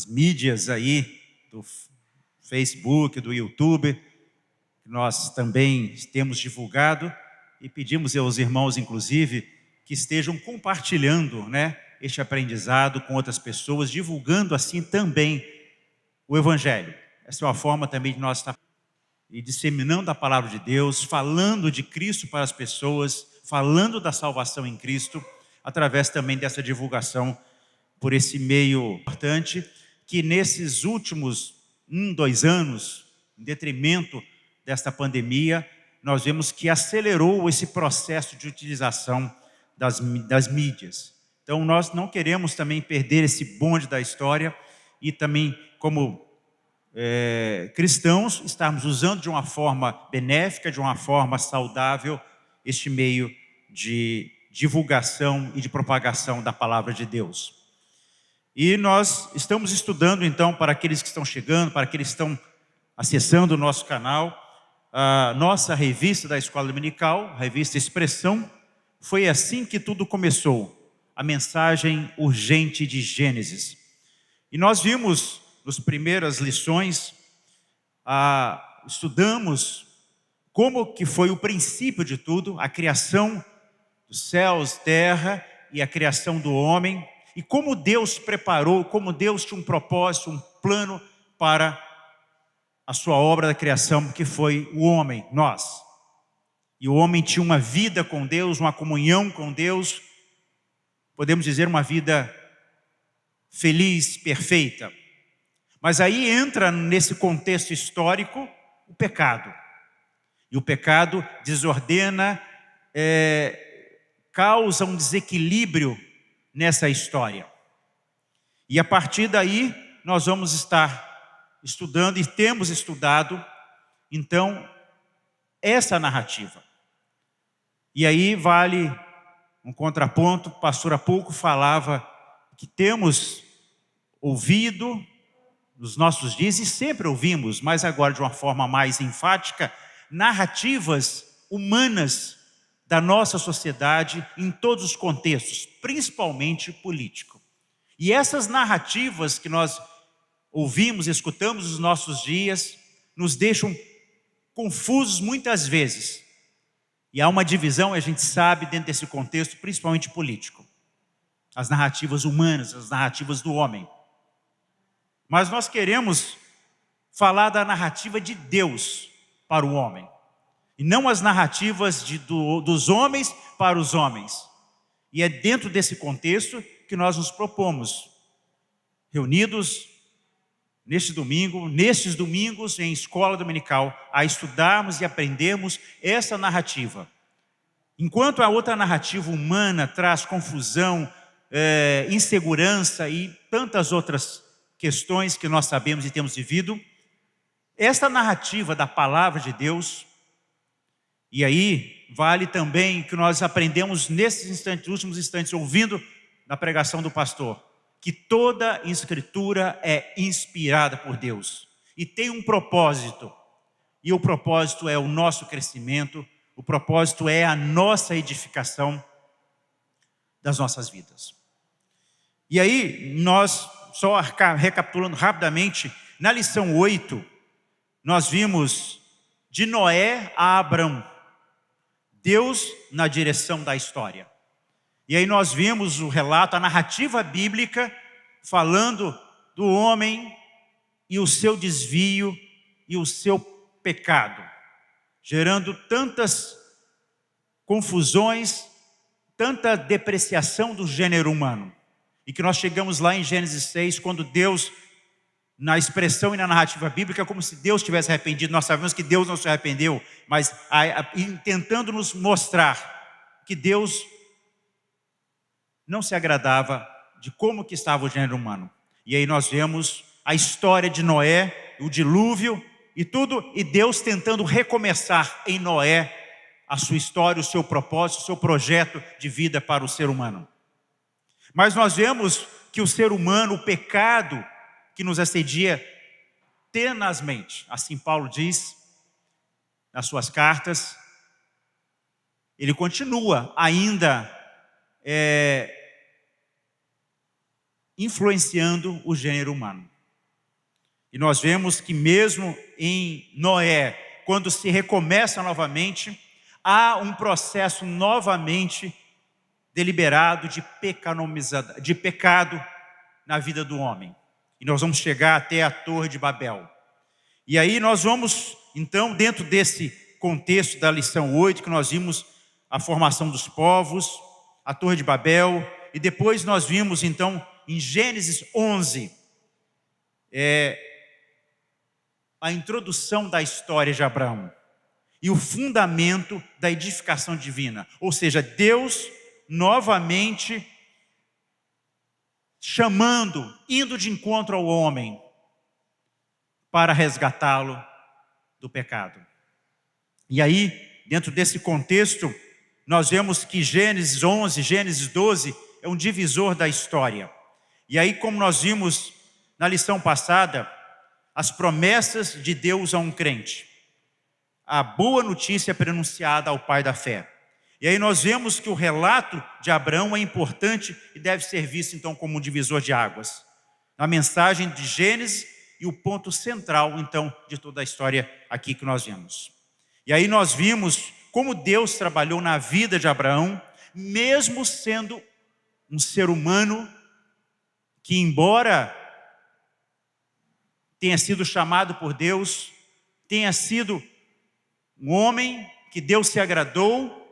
[SPEAKER 2] mídias aí, do Facebook, do YouTube, que nós também temos divulgado, e pedimos aos irmãos, inclusive, que estejam compartilhando, né, este aprendizado com outras pessoas, divulgando assim também o Evangelho. Essa é uma forma também de nós estar e disseminando a palavra de Deus, falando de Cristo para as pessoas, falando da salvação em Cristo, através também dessa divulgação por esse meio importante, que nesses últimos 2 anos, em detrimento desta pandemia, nós vemos que acelerou esse processo de utilização das mídias. Então, nós não queremos também perder esse bonde da história e também, como cristãos, estarmos usando de uma forma benéfica, de uma forma saudável, este meio de divulgação e de propagação da palavra de Deus. E nós estamos estudando, então, para aqueles que estão chegando, para aqueles que estão acessando o nosso canal, a nossa revista da Escola Dominical, a revista Expressão. Foi assim que tudo começou, a mensagem urgente de Gênesis. E nós vimos, nas primeiras lições, estudamos como que foi o princípio de tudo, a criação dos céus, terra e a criação do homem, e como Deus preparou, como Deus tinha um propósito, um plano para a sua obra da criação, que foi o homem, nós. E o homem tinha uma vida com Deus, uma comunhão com Deus, podemos dizer uma vida feliz, perfeita. Mas aí entra nesse contexto histórico o pecado. E o pecado desordena, causa um desequilíbrio nessa história. E a partir daí nós vamos estar estudando e temos estudado, então, essa narrativa. E aí vale um contraponto. O pastor há pouco falava que temos ouvido nos nossos dias, e sempre ouvimos, mas agora de uma forma mais enfática, narrativas humanas da nossa sociedade em todos os contextos, principalmente político. E essas narrativas que nós ouvimos, escutamos nos nossos dias, nos deixam confusos muitas vezes. E há uma divisão, a gente sabe, dentro desse contexto, principalmente político. As narrativas humanas, as narrativas do homem. Mas nós queremos falar da narrativa de Deus para o homem. E não as narrativas dos homens para os homens. E é dentro desse contexto que nós nos propomos, reunidos nestes domingos em escola dominical, a estudarmos e aprendermos essa narrativa. Enquanto a outra narrativa humana traz confusão, insegurança e tantas outras questões que nós sabemos e temos vivido, esta narrativa da palavra de Deus, e aí vale também que nós aprendemos nesses instantes, últimos instantes, ouvindo na pregação do pastor, que toda escritura é inspirada por Deus e tem um propósito, e o propósito é o nosso crescimento, o propósito é a nossa edificação das nossas vidas. E aí nós, só recapitulando rapidamente, na lição 8, nós vimos de Noé a Abrão, Deus na direção da história. E aí nós vimos o relato, a narrativa bíblica, falando do homem e o seu desvio e o seu pecado, gerando tantas confusões, tanta depreciação do gênero humano. E que nós chegamos lá em Gênesis 6, quando Deus, na expressão e na narrativa bíblica, como se Deus tivesse arrependido. Nós sabemos que Deus não se arrependeu, mas tentando nos mostrar que Deus não se agradava de como que estava o gênero humano. E aí nós vemos a história de Noé, o dilúvio e tudo, e Deus tentando recomeçar em Noé a sua história, o seu propósito, o seu projeto de vida para o ser humano. Mas nós vemos que o ser humano, o pecado que nos assedia tenazmente, assim Paulo diz nas suas cartas, ele continua ainda influenciando o gênero humano. E nós vemos que mesmo em Noé, quando se recomeça novamente, há um processo novamente deliberado de pecado na vida do homem. E nós vamos chegar até a Torre de Babel. E aí nós vamos, então, dentro desse contexto da lição 8, que nós vimos a formação dos povos, a Torre de Babel, e depois nós vimos, então, em Gênesis 11, a introdução da história de Abraão e o fundamento da edificação divina. Ou seja, Deus novamente chamando, indo de encontro ao homem para resgatá-lo do pecado. E aí, dentro desse contexto, nós vemos que Gênesis 11, Gênesis 12 é um divisor da história. E aí, como nós vimos na lição passada, as promessas de Deus a um crente, a boa notícia prenunciada ao pai da fé. E aí nós vemos que o relato de Abraão é importante e deve ser visto então como um divisor de águas. Na mensagem de Gênesis, e o ponto central, então, de toda a história aqui que nós vemos. E aí nós vimos como Deus trabalhou na vida de Abraão, mesmo sendo um ser humano que, embora tenha sido chamado por Deus, tenha sido um homem que Deus se agradou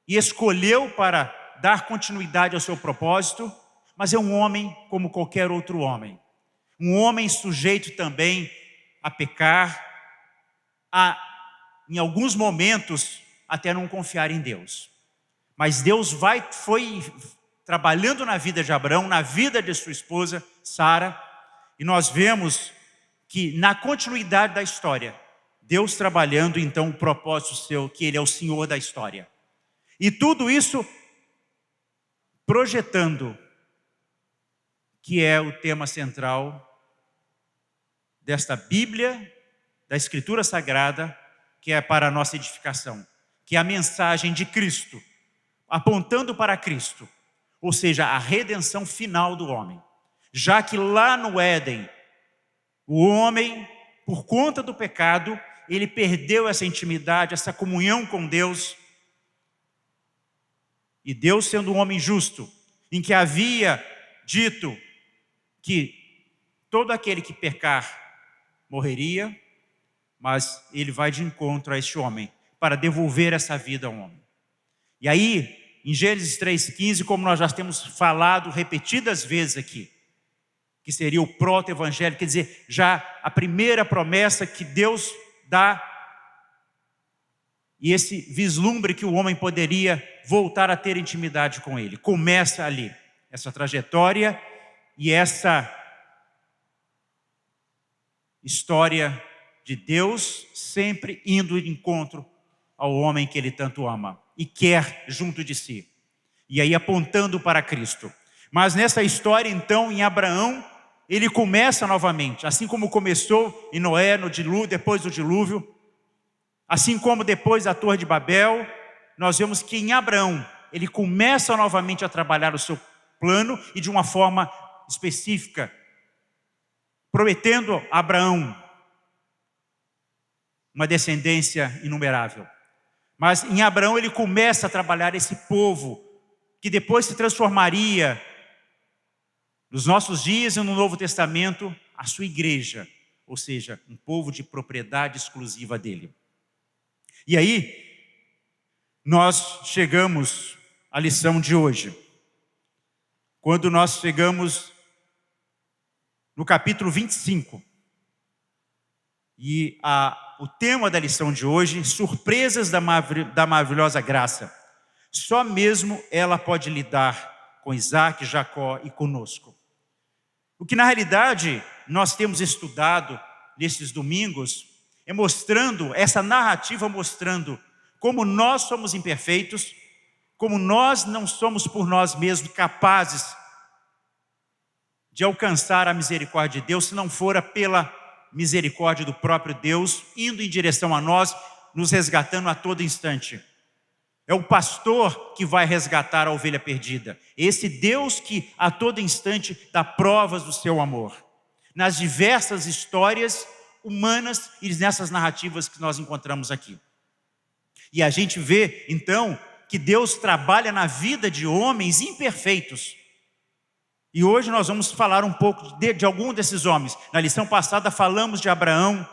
[SPEAKER 2] e escolheu para dar continuidade ao seu propósito, mas é um homem como qualquer outro homem. Um homem sujeito também a pecar, em alguns momentos, até não confiar em Deus. Mas Deus foi trabalhando na vida de Abraão, na vida de sua esposa, Sara, e nós vemos que na continuidade da história, Deus trabalhando então o propósito seu, que Ele é o Senhor da história. E tudo isso projetando, que é o tema central desta Bíblia, da Escritura Sagrada, que é para a nossa edificação, que é a mensagem de Cristo, apontando para Cristo, ou seja, a redenção final do homem. Já que lá no Éden, o homem, por conta do pecado, ele perdeu essa intimidade, essa comunhão com Deus. E Deus, sendo um homem justo, em que havia dito que todo aquele que pecar morreria, mas ele vai de encontro a este homem para devolver essa vida ao homem. E aí, em Gênesis 3,15, como nós já temos falado repetidas vezes aqui, que seria o proto-evangelho, quer dizer, já a primeira promessa que Deus dá, e esse vislumbre que o homem poderia voltar a ter intimidade com Ele. Começa ali, essa trajetória e essa história de Deus sempre indo de encontro ao homem que Ele tanto ama e quer junto de si. E aí apontando para Cristo. Mas nessa história, então, em Abraão, ele começa novamente, assim como começou em Noé, no dilúvio, depois do dilúvio, assim como depois da Torre de Babel, nós vemos que em Abraão, ele começa novamente a trabalhar o seu plano e de uma forma específica, prometendo a Abraão uma descendência inumerável. Mas em Abraão ele começa a trabalhar esse povo, que depois se transformaria, nos nossos dias e no Novo Testamento, a sua igreja, ou seja, um povo de propriedade exclusiva dele. E aí, nós chegamos à lição de hoje, quando nós chegamos no capítulo 25. E o tema da lição de hoje, surpresas da maravilhosa graça. Só mesmo ela pode lidar com Isaac, Jacó e conosco. O que na realidade nós temos estudado nesses domingos é mostrando, essa narrativa mostrando como nós somos imperfeitos, como nós não somos por nós mesmos capazes de alcançar a misericórdia de Deus, se não fora pela misericórdia do próprio Deus, indo em direção a nós, nos resgatando a todo instante. É o pastor que vai resgatar a ovelha perdida. Esse Deus que a todo instante dá provas do seu amor. Nas diversas histórias humanas e nessas narrativas que nós encontramos aqui. E a gente vê, então, que Deus trabalha na vida de homens imperfeitos. E hoje nós vamos falar um pouco de algum desses homens. Na lição passada falamos de Abraão,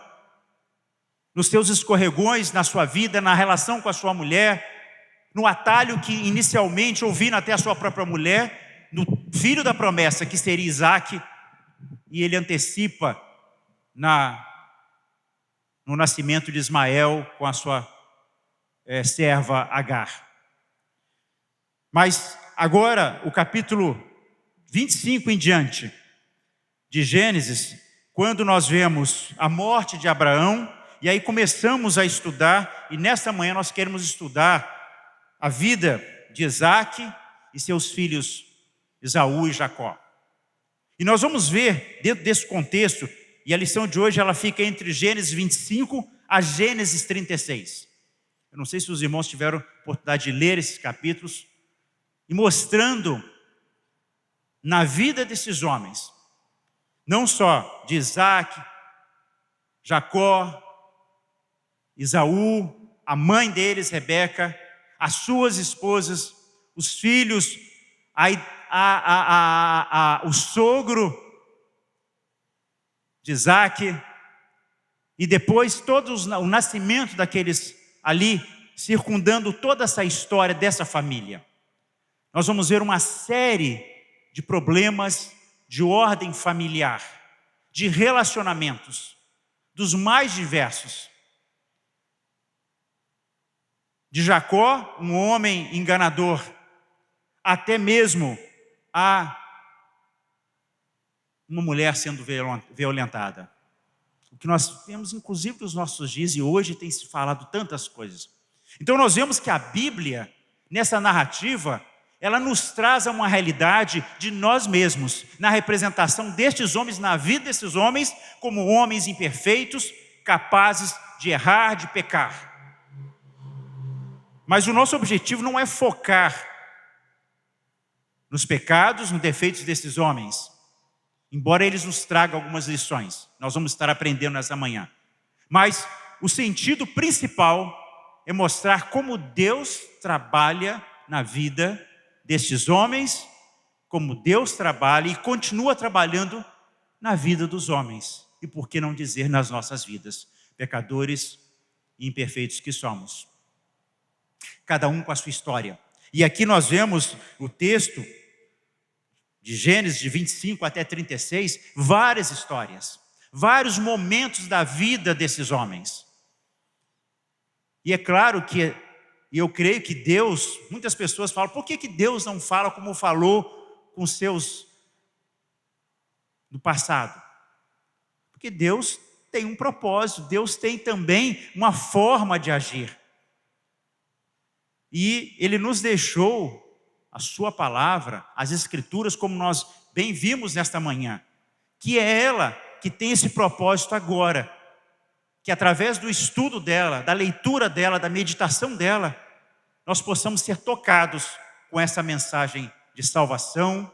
[SPEAKER 2] nos seus escorregões na sua vida, na relação com a sua mulher, no atalho que inicialmente ouvindo até a sua própria mulher, no filho da promessa que seria Isaac, e ele antecipa no nascimento de Ismael com a sua serva Agar. Mas agora o capítulo 25 em diante de Gênesis, quando nós vemos a morte de Abraão, e aí começamos a estudar, e nesta manhã nós queremos estudar a vida de Isaac e seus filhos Esaú e Jacó. E nós vamos ver dentro desse contexto, e a lição de hoje ela fica entre Gênesis 25 a Gênesis 36. Eu não sei se os irmãos tiveram oportunidade de ler esses capítulos, e mostrando na vida desses homens, não só de Isaac, Jacó, Esaú, a mãe deles, Rebeca, as suas esposas, os filhos, o sogro de Isaac, e depois o nascimento daqueles ali, circundando toda essa história dessa família. Nós vamos ver uma série de problemas de ordem familiar, de relacionamentos, dos mais diversos. De Jacó, um homem enganador, até mesmo a uma mulher sendo violentada. O que nós vemos, inclusive, nos nossos dias, e hoje tem se falado tantas coisas. Então nós vemos que a Bíblia, nessa narrativa, ela nos traz a uma realidade de nós mesmos, na representação destes homens, na vida desses homens, como homens imperfeitos, capazes de errar, de pecar. Mas o nosso objetivo não é focar nos pecados, nos defeitos desses homens, embora eles nos tragam algumas lições. Nós vamos estar aprendendo nessa manhã. Mas o sentido principal é mostrar como Deus trabalha na vida destes homens, como Deus trabalha e continua trabalhando na vida dos homens. E por que não dizer nas nossas vidas, pecadores e imperfeitos que somos. Cada um com a sua história. E aqui nós vemos o texto de Gênesis, de 25 até 36, várias histórias, vários momentos da vida desses homens. E é claro que, eu creio que Deus, muitas pessoas falam, por que Deus não fala como falou com os seus do passado? Porque Deus tem um propósito, Deus tem também uma forma de agir. E Ele nos deixou a sua palavra, as escrituras, como nós bem vimos nesta manhã, que é ela que tem esse propósito agora, que através do estudo dela, da leitura dela, da meditação dela, nós possamos ser tocados com essa mensagem de salvação,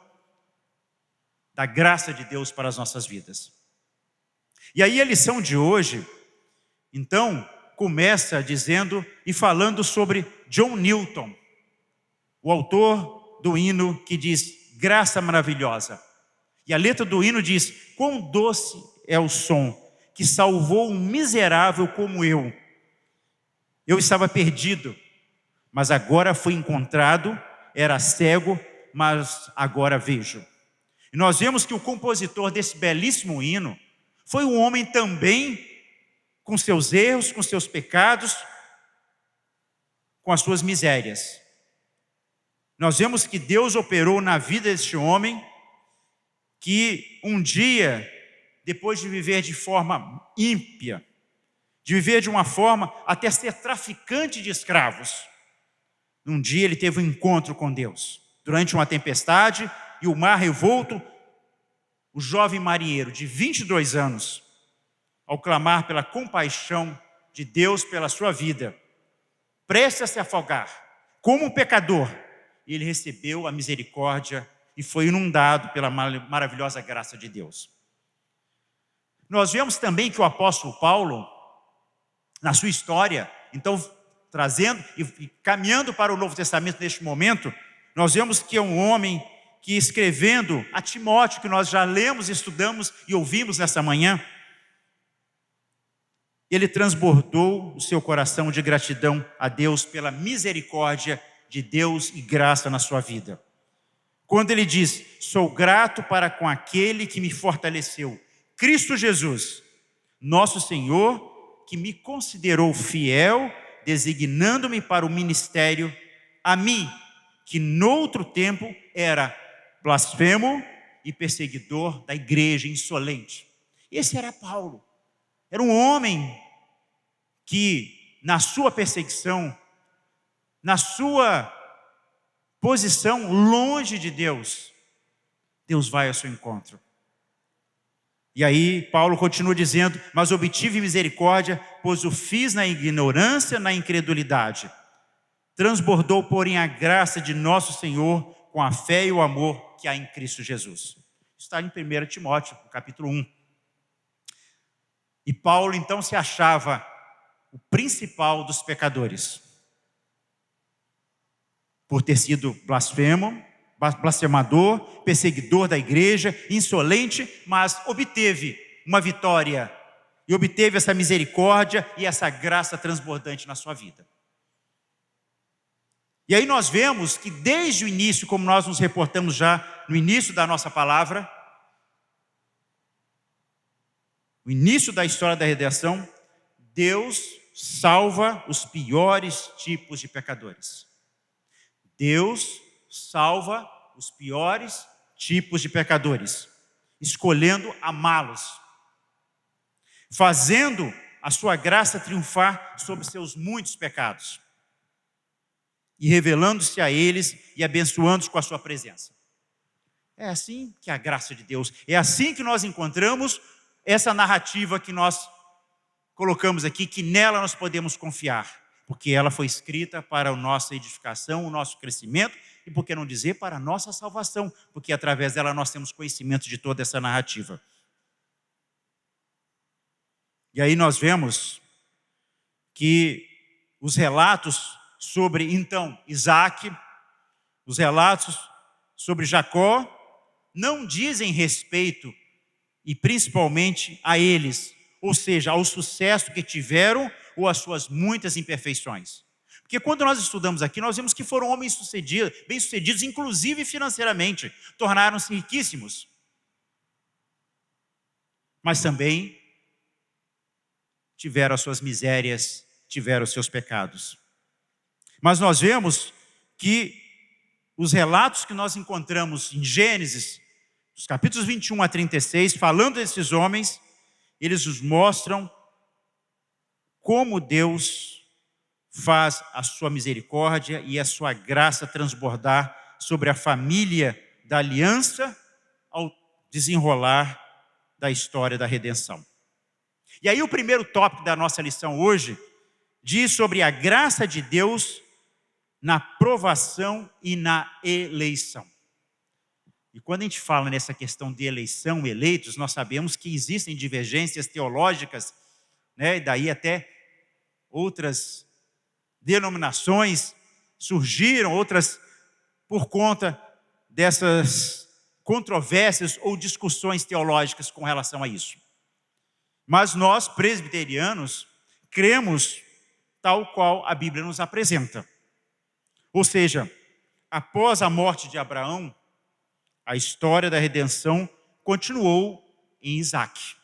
[SPEAKER 2] da graça de Deus para as nossas vidas. E aí a lição de hoje, então, começa dizendo e falando sobre John Newton, o autor do hino que diz, graça maravilhosa. E a letra do hino diz, quão doce é o som que salvou um miserável como eu. Eu estava perdido, mas agora fui encontrado, era cego, mas agora vejo. E nós vemos que o compositor desse belíssimo hino foi um homem também com seus erros, com seus pecados, com as suas misérias. Nós vemos que Deus operou na vida deste homem, que um dia, depois de viver de forma ímpia, de viver de uma forma até ser traficante de escravos, um dia ele teve um encontro com Deus. Durante uma tempestade e o mar revolto, o jovem marinheiro de 22 anos, ao clamar pela compaixão de Deus pela sua vida, prestes a se afogar, como um pecador, ele recebeu a misericórdia e foi inundado pela maravilhosa graça de Deus. Nós vemos também que o apóstolo Paulo, na sua história, então trazendo e caminhando para o Novo Testamento neste momento, nós vemos que é um homem que escrevendo a Timóteo, que nós já lemos, estudamos e ouvimos nessa manhã, ele transbordou o seu coração de gratidão a Deus pela misericórdia de Deus e graça na sua vida. Quando ele diz, sou grato para com aquele que me fortaleceu, Cristo Jesus, nosso Senhor, que me considerou fiel, designando-me para o ministério, a mim, que noutro tempo era blasfemo e perseguidor da igreja, insolente. Esse era Paulo. Era um homem que, na sua perseguição, na sua posição longe de Deus, Deus vai ao seu encontro. E aí Paulo continua dizendo, mas obtive misericórdia, pois o fiz na ignorância, na incredulidade. Transbordou, porém, a graça de nosso Senhor com a fé e o amor que há em Cristo Jesus. está em 1 Timóteo, no capítulo 1. E Paulo, então, se achava o principal dos pecadores, por ter sido blasfemador, perseguidor da igreja, insolente, mas obteve uma vitória e obteve essa misericórdia e essa graça transbordante na sua vida. E aí nós vemos que desde o início, como nós nos reportamos já no início da nossa palavra, o início da história da redenção, Deus salva os piores tipos de pecadores. Deus salva os piores tipos de pecadores, escolhendo amá-los, fazendo a sua graça triunfar sobre seus muitos pecados e revelando-se a eles e abençoando-os com a sua presença. É assim que a graça de Deus, é assim que nós encontramos essa narrativa que nós colocamos aqui, que nela nós podemos confiar, porque ela foi escrita para a nossa edificação, o nosso crescimento, e por que não dizer, para a nossa salvação, porque através dela nós temos conhecimento de toda essa narrativa. E aí nós vemos que os relatos sobre, então, Isaac, os relatos sobre Jacó, não dizem respeito, e principalmente a eles, ou seja, ao sucesso que tiveram ou às suas muitas imperfeições. Porque quando nós estudamos aqui, nós vemos que foram homens bem-sucedidos, inclusive financeiramente, tornaram-se riquíssimos. Mas também tiveram as suas misérias, tiveram os seus pecados. Mas nós vemos que os relatos que nós encontramos em Gênesis, dos capítulos 21 a 36, falando desses homens, eles nos mostram como Deus faz a sua misericórdia e a sua graça transbordar sobre a família da aliança ao desenrolar da história da redenção. E aí o primeiro tópico da nossa lição hoje diz sobre a graça de Deus na provação e na eleição. E quando a gente fala nessa questão de eleição, eleitos, nós sabemos que existem divergências teológicas, né? E daí até outras denominações surgiram, outras por conta dessas controvérsias ou discussões teológicas com relação a isso. Mas nós, presbiterianos, cremos tal qual a Bíblia nos apresenta. Ou seja, após a morte de Abraão, a história da redenção continuou em Isaac.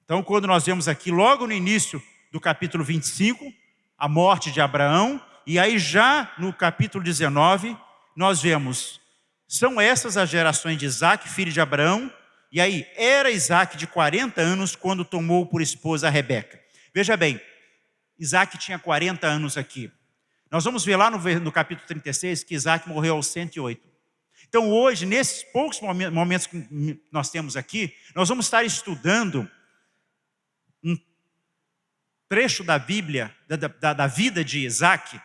[SPEAKER 2] Então, quando nós vemos aqui, logo no início do capítulo 25, a morte de Abraão, e aí já no capítulo 19, nós vemos, são essas as gerações de Isaac, filho de Abraão, e aí era Isaac de 40 anos quando tomou por esposa a Rebeca. Veja bem, Isaac tinha 40 anos aqui. Nós vamos ver lá no capítulo 36 que Isaac morreu aos 108. Então hoje, nesses poucos momentos que nós temos aqui, nós vamos estar estudando um trecho da Bíblia, da vida de Isaac,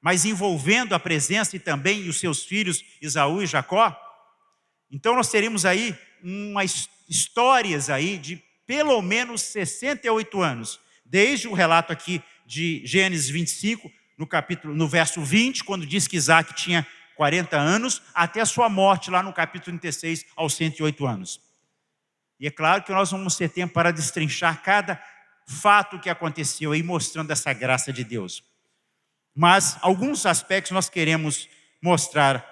[SPEAKER 2] mas envolvendo a presença e também os seus filhos Esaú e Jacó. Então nós teremos aí histórias aí de pelo menos 68 anos, desde o relato aqui de Gênesis 25, no verso 20, quando diz que Isaac tinha 40 anos, até a sua morte lá no capítulo 36, aos 108 anos. E é claro que nós vamos ter tempo para destrinchar cada fato que aconteceu aí, mostrando essa graça de Deus. Mas alguns aspectos nós queremos mostrar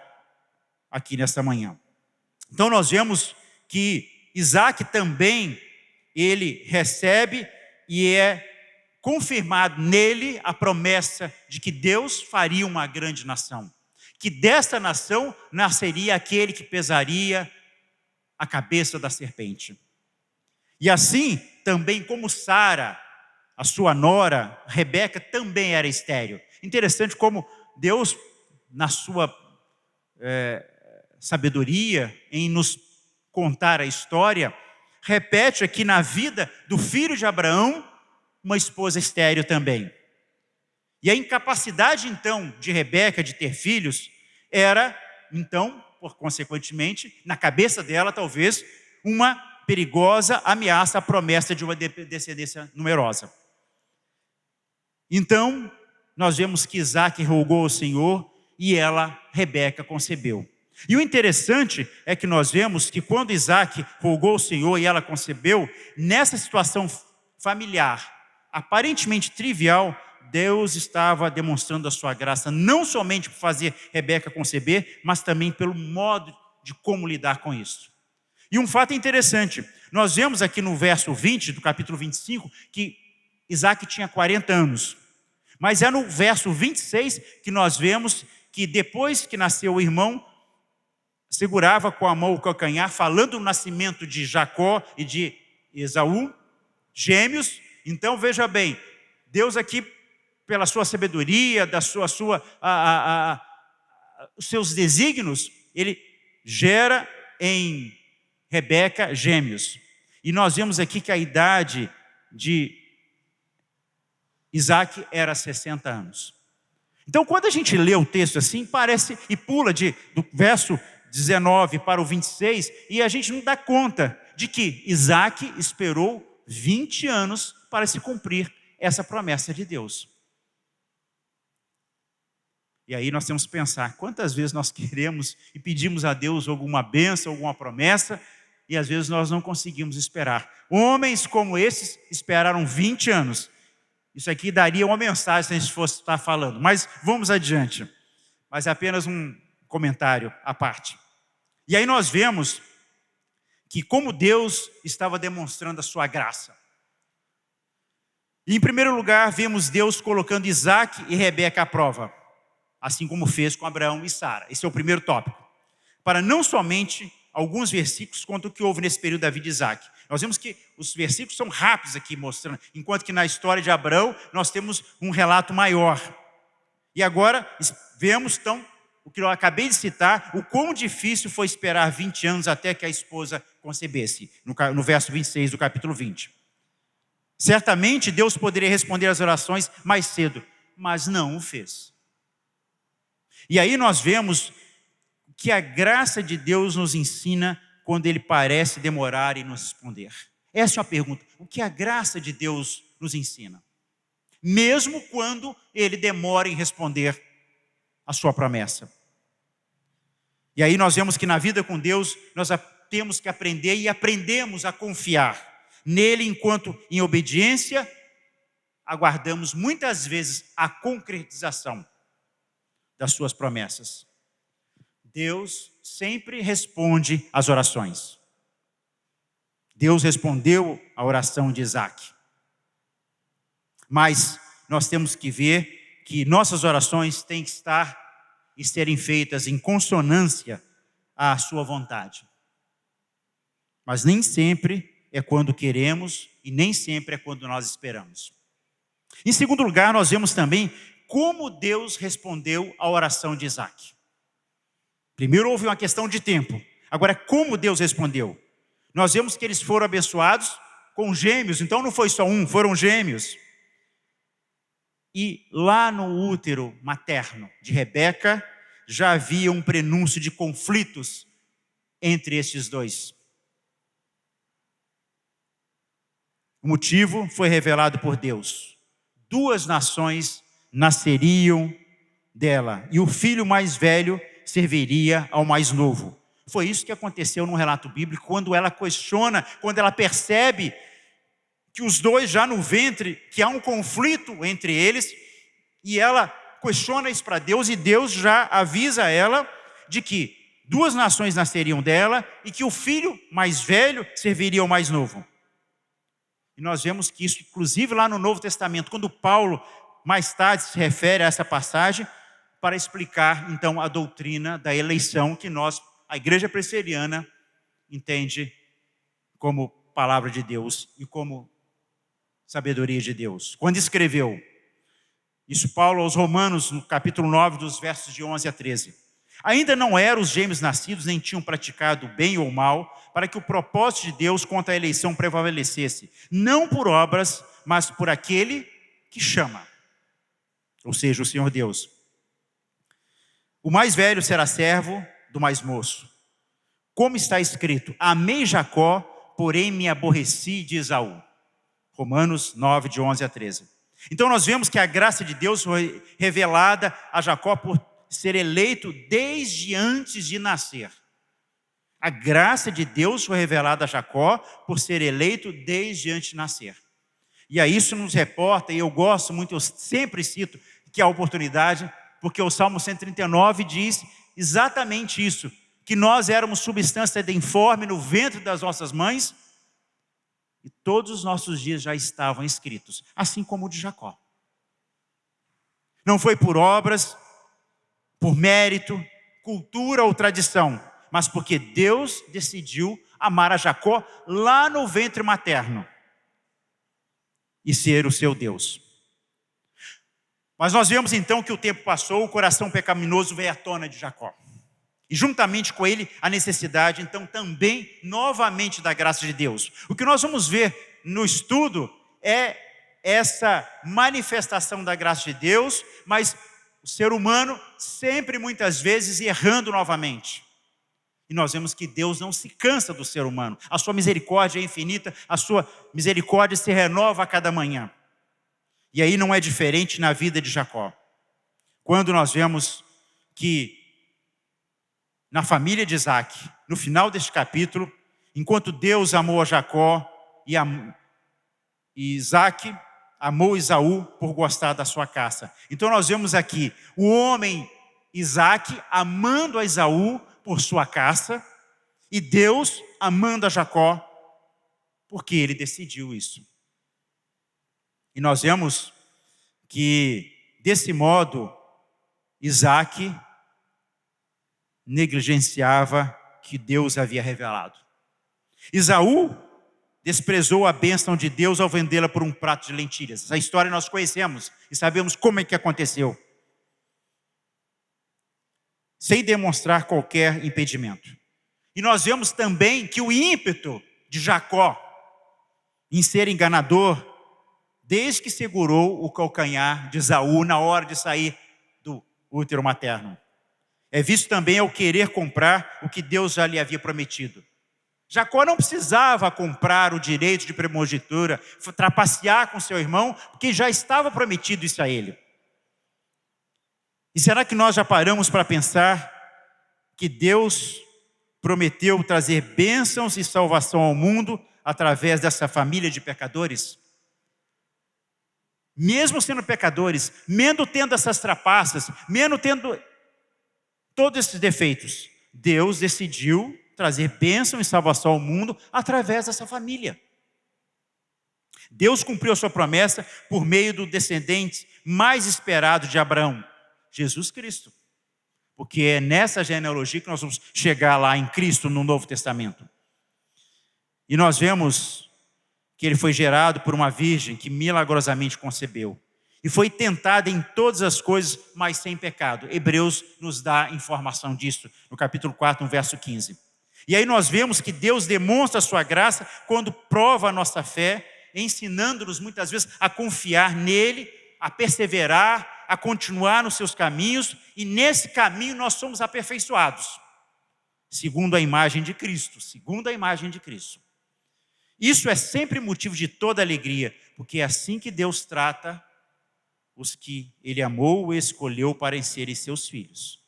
[SPEAKER 2] aqui nesta manhã. Então nós vemos que Isaac também, ele recebe e é confirmado nele a promessa de que Deus faria uma grande nação. Que desta nação nasceria aquele que pesaria a cabeça da serpente. E assim, também como Sara, a sua nora, Rebeca, também era estéril. Interessante como Deus, na sua sabedoria, em nos contar a história, repete aqui na vida do filho de Abraão, uma esposa estéril também. E a incapacidade, então, de Rebeca de ter filhos, era, então, por consequentemente, na cabeça dela, talvez, uma perigosa ameaça à promessa de uma descendência numerosa. Então, nós vemos que Isaac rogou ao Senhor e ela, Rebeca, concebeu. E o interessante é que nós vemos que quando Isaac rogou ao Senhor e ela concebeu, nessa situação familiar, aparentemente trivial, Deus estava demonstrando a sua graça, não somente por fazer Rebeca conceber, mas também pelo modo de como lidar com isso. E um fato interessante, nós vemos aqui no verso 20 do capítulo 25, que Isaac tinha 40 anos. Mas é no verso 26 que nós vemos que depois que nasceu o irmão, segurava com a mão o calcanhar, falando do nascimento de Jacó e de Esaú, gêmeos. Então veja bem, Deus aqui, pela sua sabedoria, os seus desígnios, ele gera em Rebeca gêmeos. E nós vemos aqui que a idade de Isaac era 60 anos. Então, quando a gente lê o texto assim, parece, e pula do verso 19 para o 26, e a gente não dá conta de que Isaac esperou 20 anos para se cumprir essa promessa de Deus. E aí nós temos que pensar, quantas vezes nós queremos e pedimos a Deus alguma bênção, alguma promessa, e às vezes nós não conseguimos esperar. Homens como esses esperaram 20 anos. Isso aqui daria uma mensagem se a gente fosse estar falando, mas vamos adiante. Mas é apenas um comentário à parte. E aí nós vemos que como Deus estava demonstrando a sua graça. E em primeiro lugar, vemos Deus colocando Isaac e Rebeca à prova, assim como fez com Abraão e Sara. Esse é o primeiro tópico. Para não somente alguns versículos quanto o que houve nesse período da vida de Isaac. Nós vemos que os versículos são rápidos aqui mostrando, enquanto que na história de Abraão nós temos um relato maior. E agora vemos então o que eu acabei de citar, o quão difícil foi esperar 20 anos até que a esposa concebesse, no verso 26 do capítulo 20. Certamente Deus poderia responder às orações mais cedo, mas não o fez. E aí nós vemos que a graça de Deus nos ensina quando Ele parece demorar em nos responder. Essa é uma pergunta. O que a graça de Deus nos ensina? Mesmo quando Ele demora em responder a sua promessa. E aí nós vemos que na vida com Deus, nós temos que aprender e aprendemos a confiar nele enquanto em obediência, aguardamos muitas vezes a concretização das suas promessas. Deus sempre responde às orações. Deus respondeu à oração de Isaac. Mas nós temos que ver que nossas orações têm que estar e serem feitas em consonância à sua vontade. Mas nem sempre é quando queremos e nem sempre é quando nós esperamos. Em segundo lugar, nós vemos também como Deus respondeu à oração de Isaac. Primeiro houve uma questão de tempo. Agora, como Deus respondeu? Nós vemos que eles foram abençoados com gêmeos. Então não foi só um, foram gêmeos. E lá no útero materno de Rebeca, já havia um prenúncio de conflitos entre estes dois. O motivo foi revelado por Deus. 2 nações nasceriam dela, e o filho mais velho serviria ao mais novo. Foi isso que aconteceu no relato bíblico, quando ela questiona, quando ela percebe que os dois já no ventre, que há um conflito entre eles, e ela questiona isso para Deus, e Deus já avisa ela de que 2 nações nasceriam dela, e que o filho mais velho serviria ao mais novo. E nós vemos que isso, inclusive lá no Novo Testamento, quando Paulo mais tarde se refere a essa passagem, para explicar então a doutrina da eleição que nós, a Igreja Presbiteriana, entende como palavra de Deus e como sabedoria de Deus. Quando escreveu isso, Paulo aos Romanos, no capítulo 9, dos versos de 11 a 13. Ainda não eram os gêmeos nascidos, nem tinham praticado bem ou mal, para que o propósito de Deus contra a eleição prevalecesse, não por obras, mas por aquele que chama, ou seja, o Senhor Deus. O mais velho será servo do mais moço. Como está escrito, amei Jacó, porém me aborreci de Esaú. Romanos 9, de 11 a 13. Então nós vemos que a graça de Deus foi revelada a Jacó por ser eleito desde antes de nascer. A graça de Deus foi revelada a Jacó por ser eleito desde antes de nascer. E aí isso nos reporta, e eu gosto muito, eu sempre cito que a oportunidade, porque o Salmo 139 diz exatamente isso, que nós éramos substância informe no ventre das nossas mães, e todos os nossos dias já estavam escritos, assim como o de Jacó. Não foi por obras, por mérito, cultura ou tradição, mas porque Deus decidiu amar a Jacó lá no ventre materno e ser o seu Deus. Mas nós vemos então que o tempo passou, o coração pecaminoso veio à tona de Jacó. E juntamente com ele a necessidade, então, também, novamente, da graça de Deus. O que nós vamos ver no estudo é essa manifestação da graça de Deus, mas o ser humano sempre, muitas vezes, errando novamente. E nós vemos que Deus não se cansa do ser humano. A sua misericórdia é infinita, a sua misericórdia se renova a cada manhã. E aí não é diferente na vida de Jacó. Quando nós vemos que na família de Isaac, no final deste capítulo, enquanto Deus amou a Jacó e Isaac amou Esaú por gostar da sua caça. Então nós vemos aqui o homem Isaac amando a Esaú por sua caça e Deus amando a Jacó porque ele decidiu isso. E nós vemos que desse modo Isaac negligenciava que Deus havia revelado. Esaú desprezou a bênção de Deus ao vendê-la por um prato de lentilhas. Essa história nós conhecemos e sabemos como é que aconteceu. Sem demonstrar qualquer impedimento. E nós vemos também que o ímpeto de Jacó em ser enganador, desde que segurou o calcanhar de Esaú na hora de sair do útero materno. É visto também ao querer comprar o que Deus já lhe havia prometido. Jacó não precisava comprar o direito de primogenitura, trapacear com seu irmão, porque já estava prometido isso a ele. E será que nós já paramos para pensar que Deus prometeu trazer bênçãos e salvação ao mundo através dessa família de pecadores? Mesmo sendo pecadores, mesmo tendo essas trapaças, mesmo tendo todos esses defeitos, Deus decidiu trazer bênção e salvação ao mundo através dessa família. Deus cumpriu a sua promessa por meio do descendente mais esperado de Abraão, Jesus Cristo. Porque é nessa genealogia que nós vamos chegar lá em Cristo no Novo Testamento. E nós vemos que ele foi gerado por uma virgem que milagrosamente concebeu. E foi tentada em todas as coisas, mas sem pecado. Hebreus nos dá informação disso, no capítulo 4, no verso 15. E aí nós vemos que Deus demonstra a sua graça quando prova a nossa fé, ensinando-nos muitas vezes a confiar nele, a perseverar, a continuar nos seus caminhos, e nesse caminho nós somos aperfeiçoados, segundo a imagem de Cristo, segundo a imagem de Cristo. Isso é sempre motivo de toda alegria, porque é assim que Deus trata os que Ele amou e escolheu para serem seus filhos.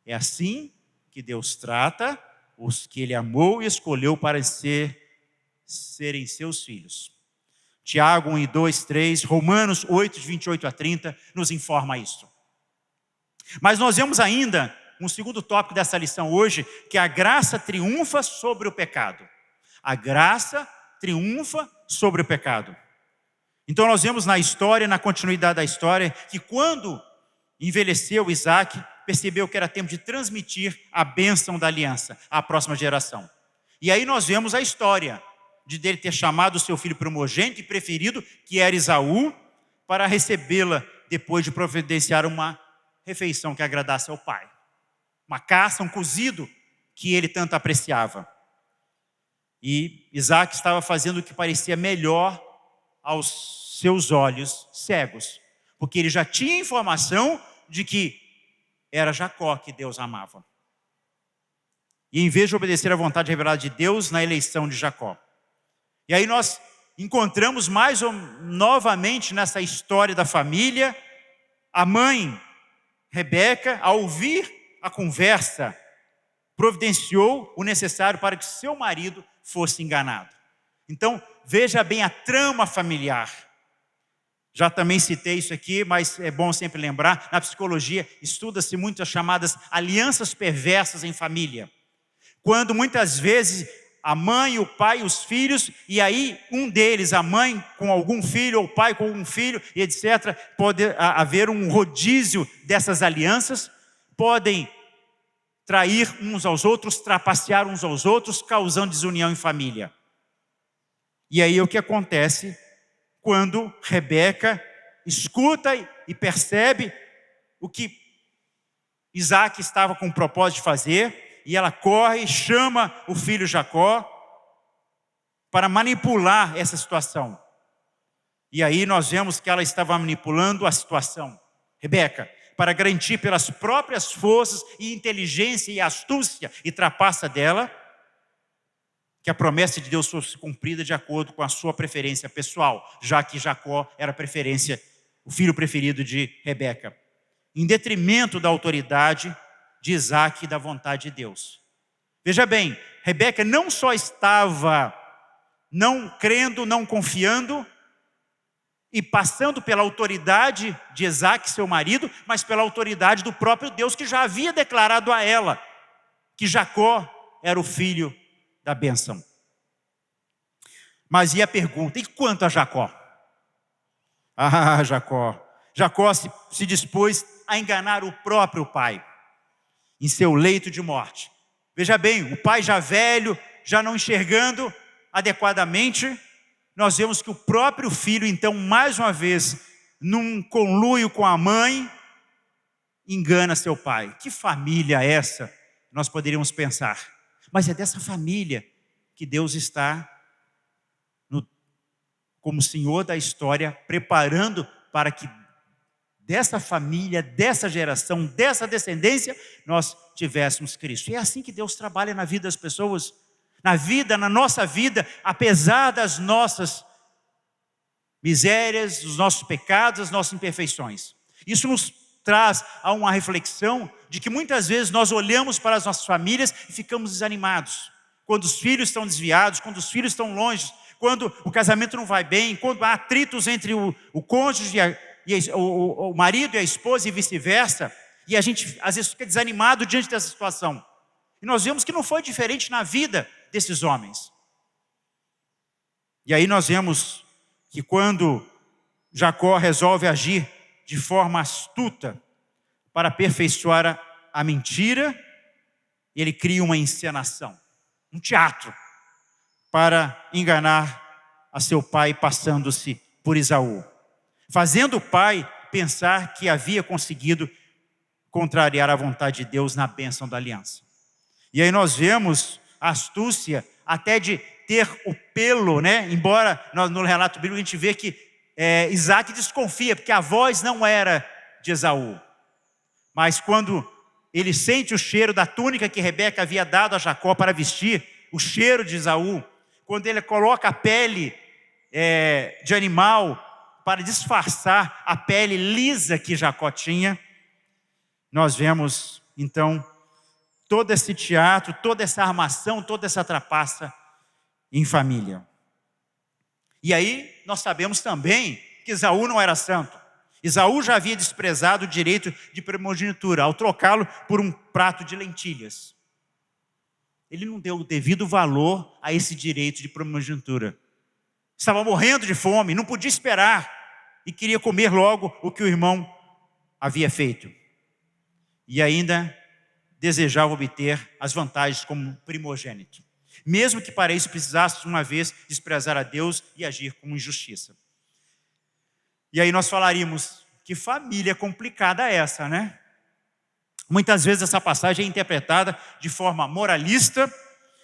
[SPEAKER 2] É assim que Deus trata os que Ele amou e escolheu para serem seus filhos. Tiago 1, 2, 3, Romanos 8, de 28 a 30, nos informa isso. Mas nós vemos ainda um segundo tópico dessa lição hoje, que a graça triunfa sobre o pecado. A graça triunfa sobre o pecado. Então nós vemos na história, na continuidade da história, que quando envelheceu Isaac, percebeu que era tempo de transmitir a bênção da aliança à próxima geração. E aí nós vemos a história de dele ter chamado o seu filho primogênito e preferido, que era Esaú, para recebê-la depois de providenciar uma refeição que agradasse ao pai. Uma caça, um cozido que ele tanto apreciava. E Isaac estava fazendo o que parecia melhor aos seus olhos cegos, porque ele já tinha informação de que era Jacó que Deus amava. e em vez de obedecer à vontade revelada de Deus na eleição de Jacó. E aí nós encontramos novamente nessa história da família, a mãe Rebeca, ao ouvir a conversa, providenciou o necessário para que seu marido fosse enganado. Então, veja bem a trama familiar. Já também citei isso aqui, mas é bom sempre lembrar, na psicologia estuda-se muito as chamadas alianças perversas em família. Quando muitas vezes a mãe, o pai, os filhos, e aí um deles, a mãe com algum filho, ou o pai com algum filho, e etc., pode haver um rodízio dessas alianças, podem trair uns aos outros, trapacear uns aos outros, causando desunião em família. E aí o que acontece quando Rebeca escuta e percebe o que Isaac estava com o propósito de fazer, e ela corre e chama o filho Jacó para manipular essa situação. E aí nós vemos que ela estava manipulando a situação, Rebeca, para garantir pelas próprias forças e inteligência e astúcia e trapaça dela, que a promessa de Deus fosse cumprida de acordo com a sua preferência pessoal, já que Jacó era o filho preferido de Rebeca, em detrimento da autoridade de Isaac e da vontade de Deus. Veja bem, Rebeca não só estava não crendo, não confiando, e passando pela autoridade de Isaac, seu marido, mas pela autoridade do próprio Deus, que já havia declarado a ela que Jacó era o filho da bênção. Mas e a pergunta, e quanto a Jacó? Jacó se dispôs a enganar o próprio pai, em seu leito de morte. Veja bem, o pai já velho, já não enxergando adequadamente, nós vemos que o próprio filho, então, mais uma vez, num conluio com a mãe, engana seu pai. Que família é essa? Nós poderíamos pensar. Mas é dessa família que Deus está, como Senhor da história, preparando para que dessa família, dessa geração, dessa descendência, nós tivéssemos Cristo. E é assim que Deus trabalha na vida das pessoas. Na nossa vida, apesar das nossas misérias, dos nossos pecados, das nossas imperfeições. Isso nos traz a uma reflexão de que muitas vezes nós olhamos para as nossas famílias e ficamos desanimados. Quando os filhos estão desviados, quando os filhos estão longe, quando o casamento não vai bem, quando há atritos entre o cônjuge, o marido e a esposa e vice-versa, e a gente às vezes fica desanimado diante dessa situação. E nós vemos que não foi diferente na vida desses homens. E aí nós vemos que quando Jacó resolve agir de forma astuta para aperfeiçoar a mentira, ele cria uma encenação, um teatro, para enganar a seu pai, passando-se por Esaú, fazendo o pai pensar que havia conseguido contrariar a vontade de Deus na bênção da aliança. E aí nós vemos a astúcia até de ter o pelo, né? Embora no relato bíblico a gente vê que Isaac desconfia, porque a voz não era de Esaú. Mas quando ele sente o cheiro da túnica que Rebeca havia dado a Jacó para vestir, o cheiro de Esaú, quando ele coloca a pele de animal para disfarçar a pele lisa que Jacó tinha, nós vemos então todo esse teatro, toda essa armação, toda essa trapaça em família. E aí nós sabemos também que Esaú não era santo. Esaú já havia desprezado o direito de primogenitura ao trocá-lo por um prato de lentilhas. Ele não deu o devido valor a esse direito de primogenitura. Estava morrendo de fome, não podia esperar e queria comer logo o que o irmão havia feito. E ainda desejava obter as vantagens como primogênito, mesmo que para isso precisasse uma vez desprezar a Deus e agir com injustiça. E aí nós falaríamos, que família complicada é essa, né? Muitas vezes essa passagem é interpretada de forma moralista,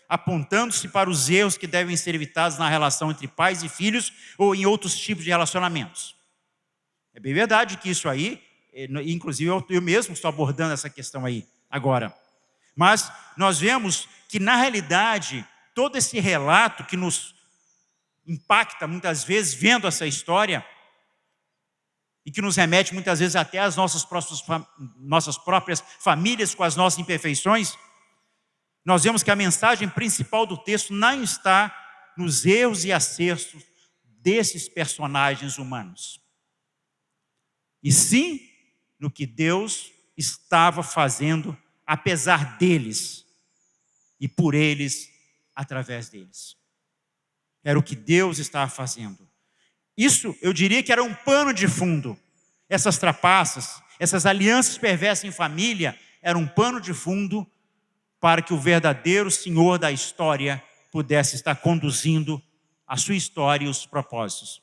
[SPEAKER 2] apontando-se para os erros que devem ser evitados na relação entre pais e filhos ou em outros tipos de relacionamentos. É bem verdade que isso aí, inclusive eu mesmo estou abordando essa questão aí agora. Mas nós vemos que, na realidade, todo esse relato que nos impacta muitas vezes vendo essa história e que nos remete muitas vezes até às nossas próprias famílias com as nossas imperfeições, nós vemos que a mensagem principal do texto não está nos erros e acertos desses personagens humanos, e sim no que Deus estava fazendo apesar deles e por eles, através deles. Era o que Deus estava fazendo. Isso, eu diria que era um pano de fundo. Essas trapaças, essas alianças perversas em família, eram um pano de fundo para que o verdadeiro Senhor da história pudesse estar conduzindo a sua história e os propósitos.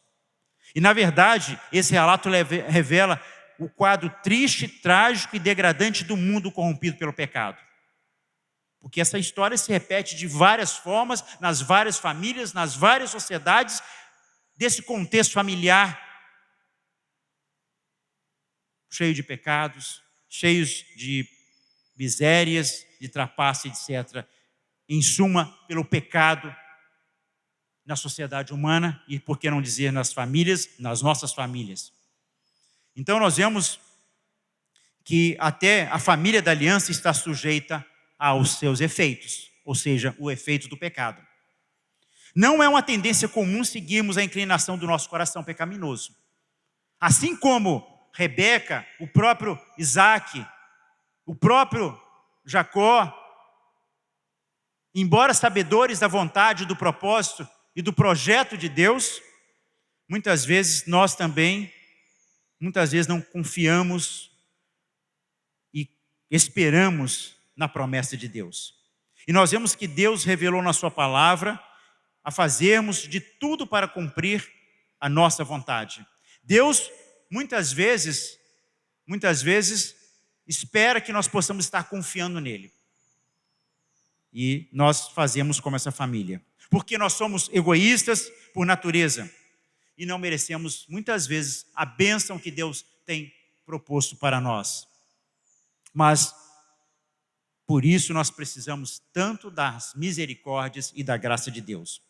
[SPEAKER 2] E, na verdade, esse relato revela o quadro triste, trágico e degradante do mundo corrompido pelo pecado. Porque essa história se repete de várias formas, nas várias famílias, nas várias sociedades, desse contexto familiar, cheio de pecados, cheios de misérias, de trapaça, etc. Em suma, pelo pecado na sociedade humana e, por que não dizer, nas famílias, nas nossas famílias. Então nós vemos que até a família da aliança está sujeita aos seus efeitos, ou seja, o efeito do pecado. Não é uma tendência comum seguirmos a inclinação do nosso coração pecaminoso. Assim como Rebeca, o próprio Isaac, o próprio Jacó, embora sabedores da vontade, do propósito e do projeto de Deus, muitas vezes nós também, não confiamos e esperamos na promessa de Deus. E nós vemos que Deus revelou na sua palavra a fazermos de tudo para cumprir a nossa vontade. Deus, muitas vezes, espera que nós possamos estar confiando nele. E nós fazemos como essa família. Porque nós somos egoístas por natureza. E não merecemos, muitas vezes, a bênção que Deus tem proposto para nós. Mas, por isso, nós precisamos tanto das misericórdias e da graça de Deus.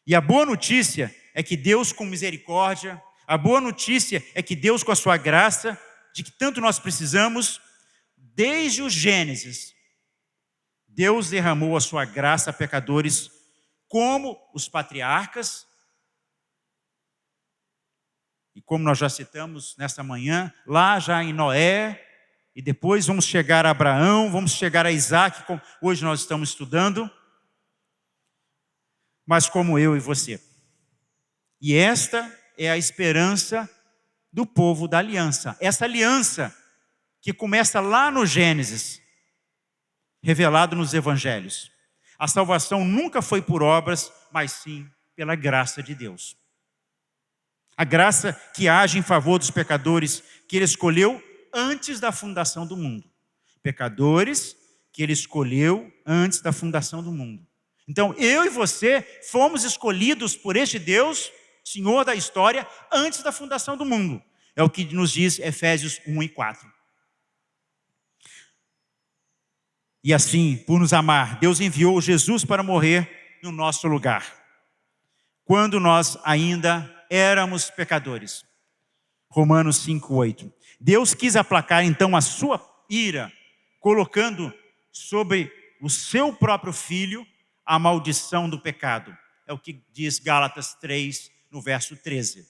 [SPEAKER 2] E a boa notícia é que Deus, com misericórdia, a boa notícia é que Deus, com a sua graça, de que tanto nós precisamos, desde o Gênesis, Deus derramou a sua graça a pecadores como os patriarcas, e como nós já citamos nesta manhã, lá já em Noé, e depois vamos chegar a Abraão, vamos chegar a Isaac, como hoje nós estamos estudando, mas como eu e você. E esta é a esperança do povo da aliança. Essa aliança que começa lá no Gênesis, revelado nos evangelhos. A salvação nunca foi por obras, mas sim pela graça de Deus. A graça que age em favor dos pecadores que ele escolheu antes da fundação do mundo. Pecadores que ele escolheu antes da fundação do mundo. Então, eu e você fomos escolhidos por este Deus, Senhor da história, antes da fundação do mundo. É o que nos diz Efésios 1 e 4. E assim, por nos amar, Deus enviou Jesus para morrer no nosso lugar, quando nós ainda éramos pecadores. Romanos 5:8. Deus quis aplacar então a sua ira, colocando sobre o seu próprio filho a maldição do pecado. É o que diz Gálatas 3, no verso 13.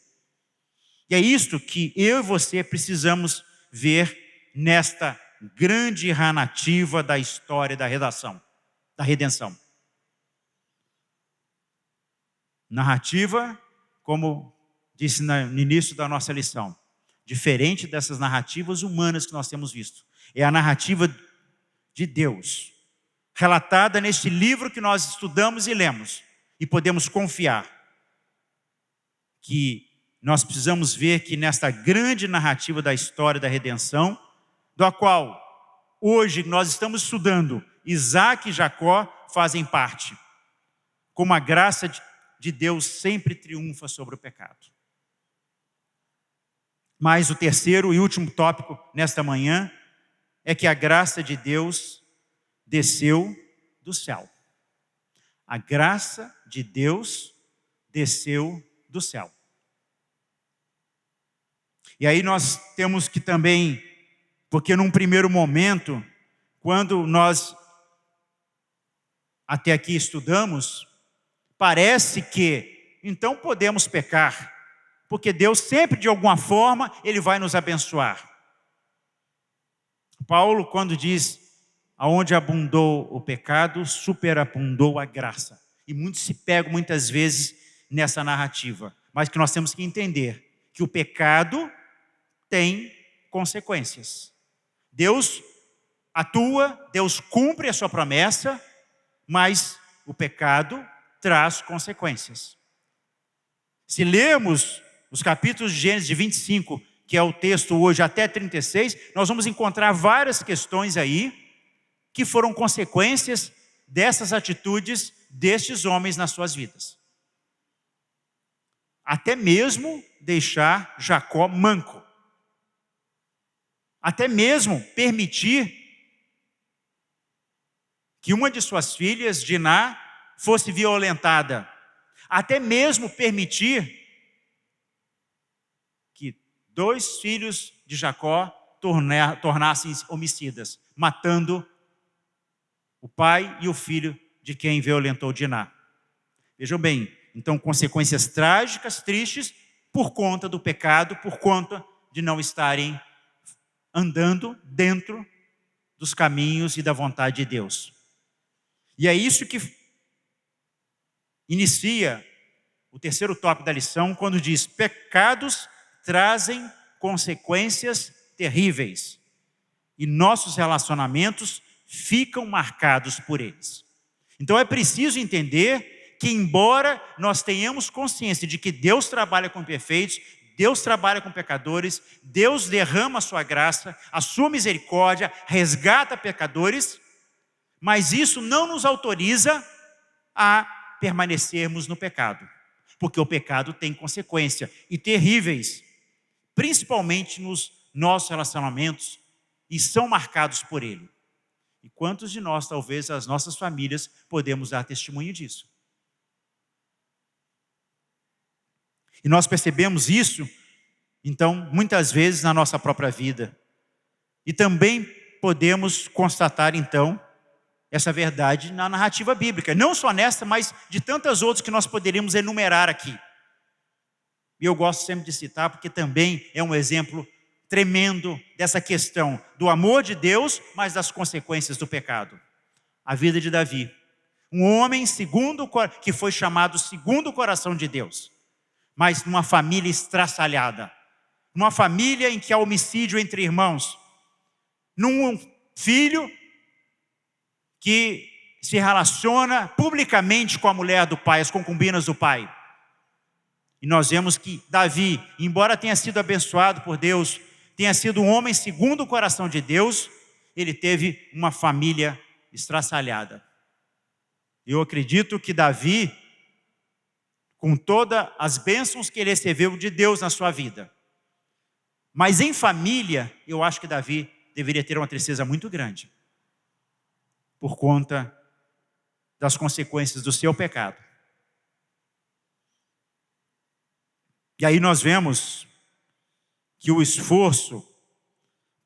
[SPEAKER 2] E é isto que eu e você precisamos ver nesta grande narrativa da história da redenção. Narrativa, como disse no início da nossa lição, diferente dessas narrativas humanas que nós temos visto. É a narrativa de Deus, relatada neste livro que nós estudamos e lemos. E podemos confiar que nós precisamos ver que nesta grande narrativa da história da redenção, da qual hoje nós estamos estudando, Isaac e Jacó fazem parte. Como a graça de Deus sempre triunfa sobre o pecado. Mas o terceiro e último tópico nesta manhã é que a graça de Deus desceu do céu. A graça de Deus desceu do céu. E aí nós temos que também, porque num primeiro momento, quando nós até aqui estudamos, parece que então podemos pecar, porque Deus sempre de alguma forma Ele vai nos abençoar. Paulo, quando diz, aonde abundou o pecado, superabundou a graça. E muitos se pegam muitas vezes nessa narrativa, mas que nós temos que entender que o pecado tem consequências. Deus atua, Deus cumpre a sua promessa, mas o pecado traz consequências. Se lermos os capítulos de Gênesis de 25, que é o texto hoje até 36, nós vamos encontrar várias questões aí que foram consequências dessas atitudes destes homens nas suas vidas. Até mesmo deixar Jacó manco. Até mesmo permitir que uma de suas filhas, Diná, fosse violentada. Até mesmo permitir que 2 filhos de Jacó tornassem homicidas, matando o pai e o filho de quem violentou Diná. Vejam bem, então consequências trágicas, tristes, por conta do pecado, por conta de não estarem andando dentro dos caminhos e da vontade de Deus. E é isso que inicia o terceiro tópico da lição, quando diz: pecados trazem consequências terríveis e nossos relacionamentos ficam marcados por eles. Então é preciso entender que, embora nós tenhamos consciência de que Deus trabalha com perfeitos, Deus trabalha com pecadores, Deus derrama a sua graça, a sua misericórdia, resgata pecadores, mas isso não nos autoriza a permanecermos no pecado, porque o pecado tem consequência, e terríveis, principalmente nos nossos relacionamentos, e são marcados por ele. E quantos de nós, talvez as nossas famílias, podemos dar testemunho disso? E nós percebemos isso, então, muitas vezes na nossa própria vida. E também podemos constatar, então, essa verdade na narrativa bíblica. Não só nessa, mas de tantas outras que nós poderíamos enumerar aqui. E eu gosto sempre de citar, porque também é um exemplo tremendo dessa questão do amor de Deus, mas das consequências do pecado. A vida de Davi. Um homem que foi chamado segundo o coração de Deus, mas numa família estraçalhada. Numa família em que há homicídio entre irmãos. Num filho que se relaciona publicamente com a mulher do pai, as concubinas do pai. E nós vemos que Davi, embora tenha sido abençoado por Deus, tenha sido um homem segundo o coração de Deus, ele teve uma família estraçalhada. Eu acredito que Davi, com todas as bênçãos que ele recebeu de Deus na sua vida, mas em família, eu acho que Davi deveria ter uma tristeza muito grande, por conta das consequências do seu pecado. E aí nós vemos que o esforço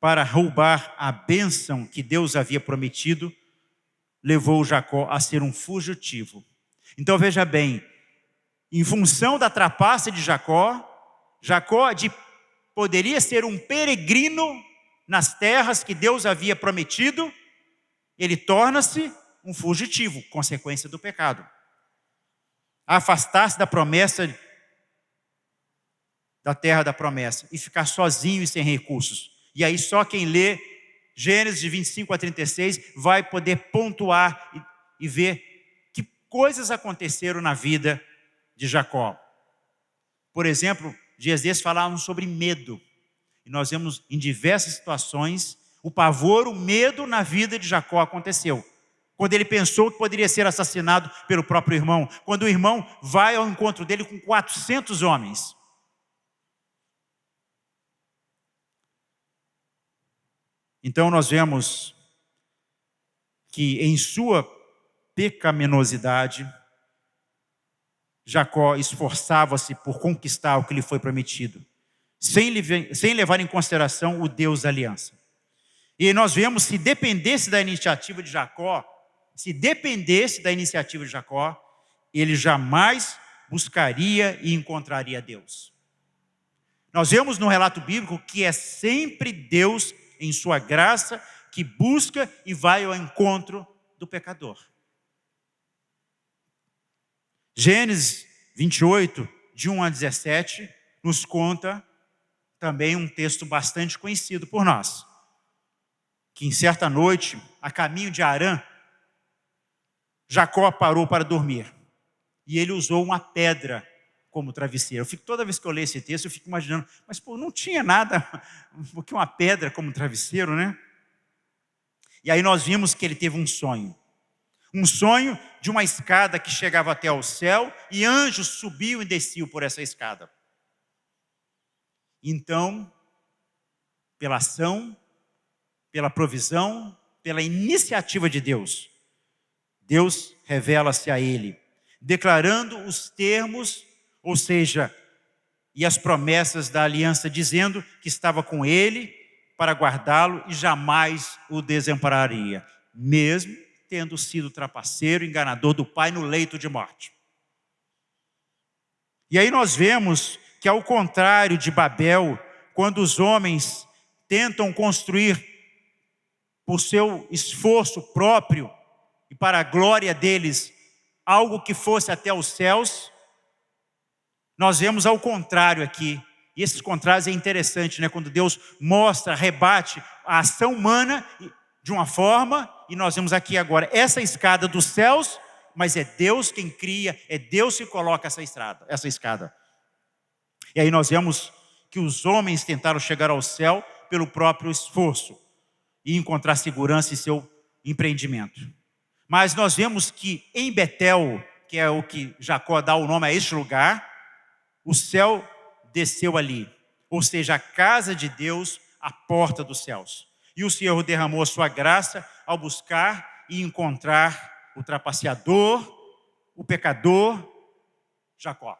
[SPEAKER 2] para roubar a bênção que Deus havia prometido levou Jacó a ser um fugitivo. Então veja bem, em função da trapaça de Jacó, poderia ser um peregrino nas terras que Deus havia prometido, ele torna-se um fugitivo, consequência do pecado. Afastar-se da promessa, da terra da promessa, e ficar sozinho e sem recursos. E aí só quem lê Gênesis de 25 a 36 vai poder pontuar e ver que coisas aconteceram na vida de Jacó. Por exemplo, dias desses falavam sobre medo. E nós vemos em diversas situações o pavor, o medo na vida de Jacó aconteceu. Quando ele pensou que poderia ser assassinado pelo próprio irmão. Quando o irmão vai ao encontro dele com 400 homens. Então nós vemos que em sua pecaminosidade, Jacó esforçava-se por conquistar o que lhe foi prometido, sem levar em consideração o Deus da aliança. E nós vemos, se dependesse da iniciativa de Jacó, ele jamais buscaria e encontraria Deus. Nós vemos no relato bíblico que é sempre Deus, em sua graça, que busca e vai ao encontro do pecador. Gênesis 28, de 1 a 17, nos conta também um texto bastante conhecido por nós. Que em certa noite, a caminho de Harã, Jacó parou para dormir. E ele usou uma pedra como travesseiro. Toda vez que eu leio esse texto, eu fico imaginando, mas não tinha nada, porque uma pedra como travesseiro, né? E aí nós vimos que ele teve um sonho. Um sonho de uma escada que chegava até ao céu e anjos subiam e desciam por essa escada. Então, pela ação, pela provisão, pela iniciativa de Deus, Deus revela-se a ele, declarando os termos, ou seja, e as promessas da aliança, dizendo que estava com ele para guardá-lo e jamais o desampararia, mesmo tendo sido trapaceiro, enganador do pai no leito de morte. E aí nós vemos que, ao contrário de Babel, quando os homens tentam construir por seu esforço próprio e para a glória deles algo que fosse até os céus, nós vemos ao contrário aqui. E esses contrários é interessante, né? Quando Deus mostra, rebate a ação humana de uma forma, e nós vemos aqui agora essa escada dos céus, mas é Deus quem cria, é Deus que coloca essa escada. E aí nós vemos que os homens tentaram chegar ao céu pelo próprio esforço e encontrar segurança em seu empreendimento. Mas nós vemos que em Betel, que é o que Jacó dá o nome a este lugar, o céu desceu ali, ou seja, a casa de Deus, a porta dos céus. E o Senhor derramou a sua graça ao buscar e encontrar o trapaceador, o pecador, Jacó,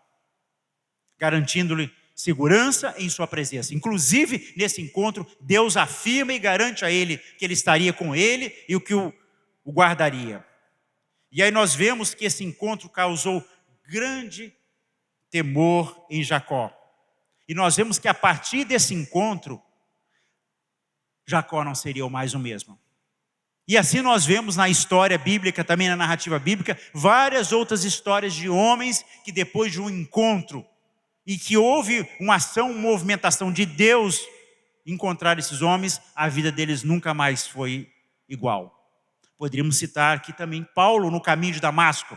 [SPEAKER 2] garantindo-lhe segurança em sua presença. Inclusive, nesse encontro, Deus afirma e garante a ele que ele estaria com ele e o que o guardaria. E aí nós vemos que esse encontro causou grande temor em Jacó. E nós vemos que a partir desse encontro, Jacó não seria mais o mesmo. E assim nós vemos na história bíblica, também na narrativa bíblica, várias outras histórias de homens que depois de um encontro, e que houve uma ação, uma movimentação de Deus, encontrar esses homens, a vida deles nunca mais foi igual. Poderíamos citar aqui também Paulo no caminho de Damasco,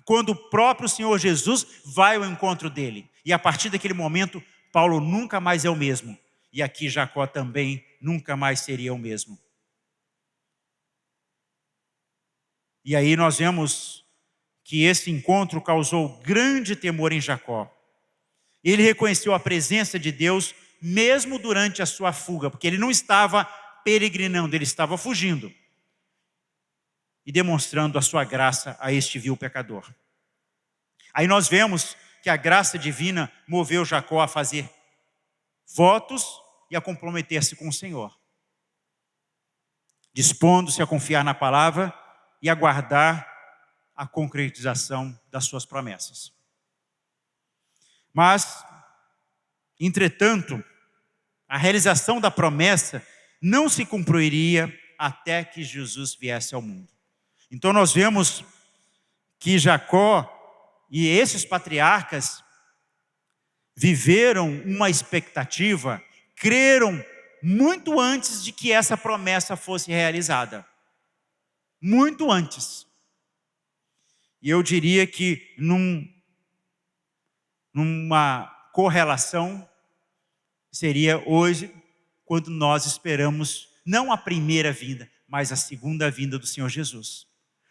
[SPEAKER 2] quando o próprio Senhor Jesus vai ao encontro dele. E a partir daquele momento, Paulo nunca mais é o mesmo. E aqui Jacó também nunca mais seria o mesmo. E aí nós vemos que esse encontro causou grande temor em Jacó. Ele reconheceu a presença de Deus mesmo durante a sua fuga, porque ele não estava peregrinando, ele estava fugindo. E demonstrando a sua graça a este vil pecador. Aí nós vemos que a graça divina moveu Jacó a fazer votos e a comprometer-se com o Senhor, dispondo-se a confiar na palavra e aguardar a concretização das suas promessas. Mas, entretanto, a realização da promessa não se cumpriria até que Jesus viesse ao mundo. Então nós vemos que Jacó e esses patriarcas viveram uma expectativa, creram muito antes de que essa promessa fosse realizada. Muito antes. E eu diria que numa correlação seria hoje, quando nós esperamos não a primeira vinda, mas a segunda vinda do Senhor Jesus.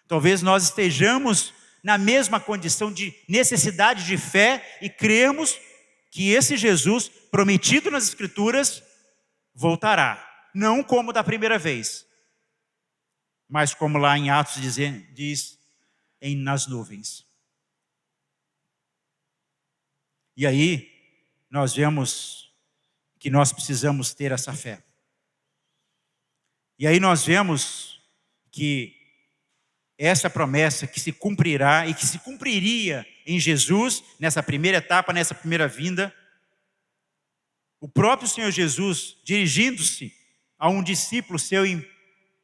[SPEAKER 2] Talvez nós estejamos na mesma condição de necessidade de fé e cremos que esse Jesus, prometido nas Escrituras, voltará. Não como da primeira vez, mas como lá em Atos diz nas nuvens. E aí, nós vemos que nós precisamos ter essa fé. E aí nós vemos que essa promessa que se cumprirá e que se cumpriria em Jesus, nessa primeira etapa, nessa primeira vinda, o próprio Senhor Jesus, dirigindo-se a um discípulo seu em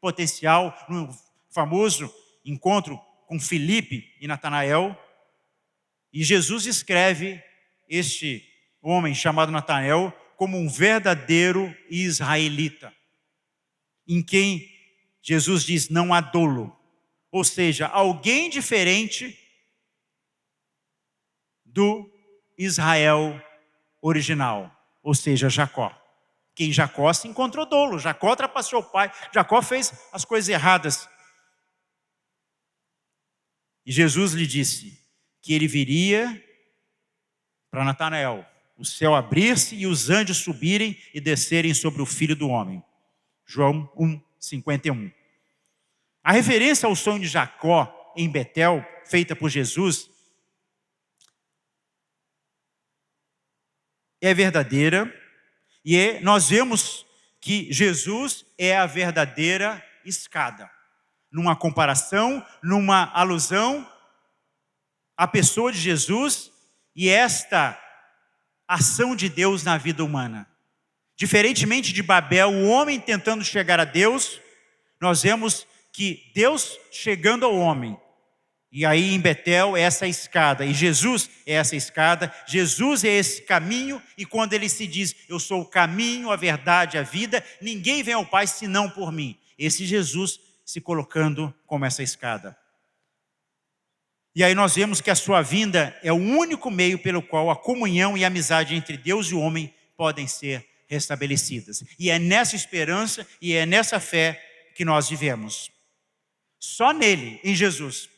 [SPEAKER 2] potencial, no famoso encontro com Filipe e Natanael, e Jesus escreve este homem chamado Natanael como um verdadeiro israelita, em quem Jesus diz não há dolo, ou seja, alguém diferente do Israel original, ou seja, Jacó. Que em Jacó se encontrou dolo, Jacó ultrapassou o pai, Jacó fez as coisas erradas. E Jesus lhe disse que ele viria para Natanael, o céu abrir-se e os anjos subirem e descerem sobre o Filho do Homem. João 1:51. A referência ao sonho de Jacó em Betel, feita por Jesus, é verdadeira, e nós vemos que Jesus é a verdadeira escada. Numa comparação, numa alusão à pessoa de Jesus e esta ação de Deus na vida humana. Diferentemente de Babel, o homem tentando chegar a Deus, nós vemos que Deus chegando ao homem. E aí em Betel é essa escada, e Jesus é essa escada, Jesus é esse caminho, e quando ele se diz, eu sou o caminho, a verdade, a vida, ninguém vem ao Pai senão por mim. Esse Jesus se colocando como essa escada. E aí nós vemos que a sua vinda é o único meio pelo qual a comunhão e a amizade entre Deus e o homem podem ser restabelecidas. E é nessa esperança e é nessa fé que nós vivemos. Só nele, em Jesus,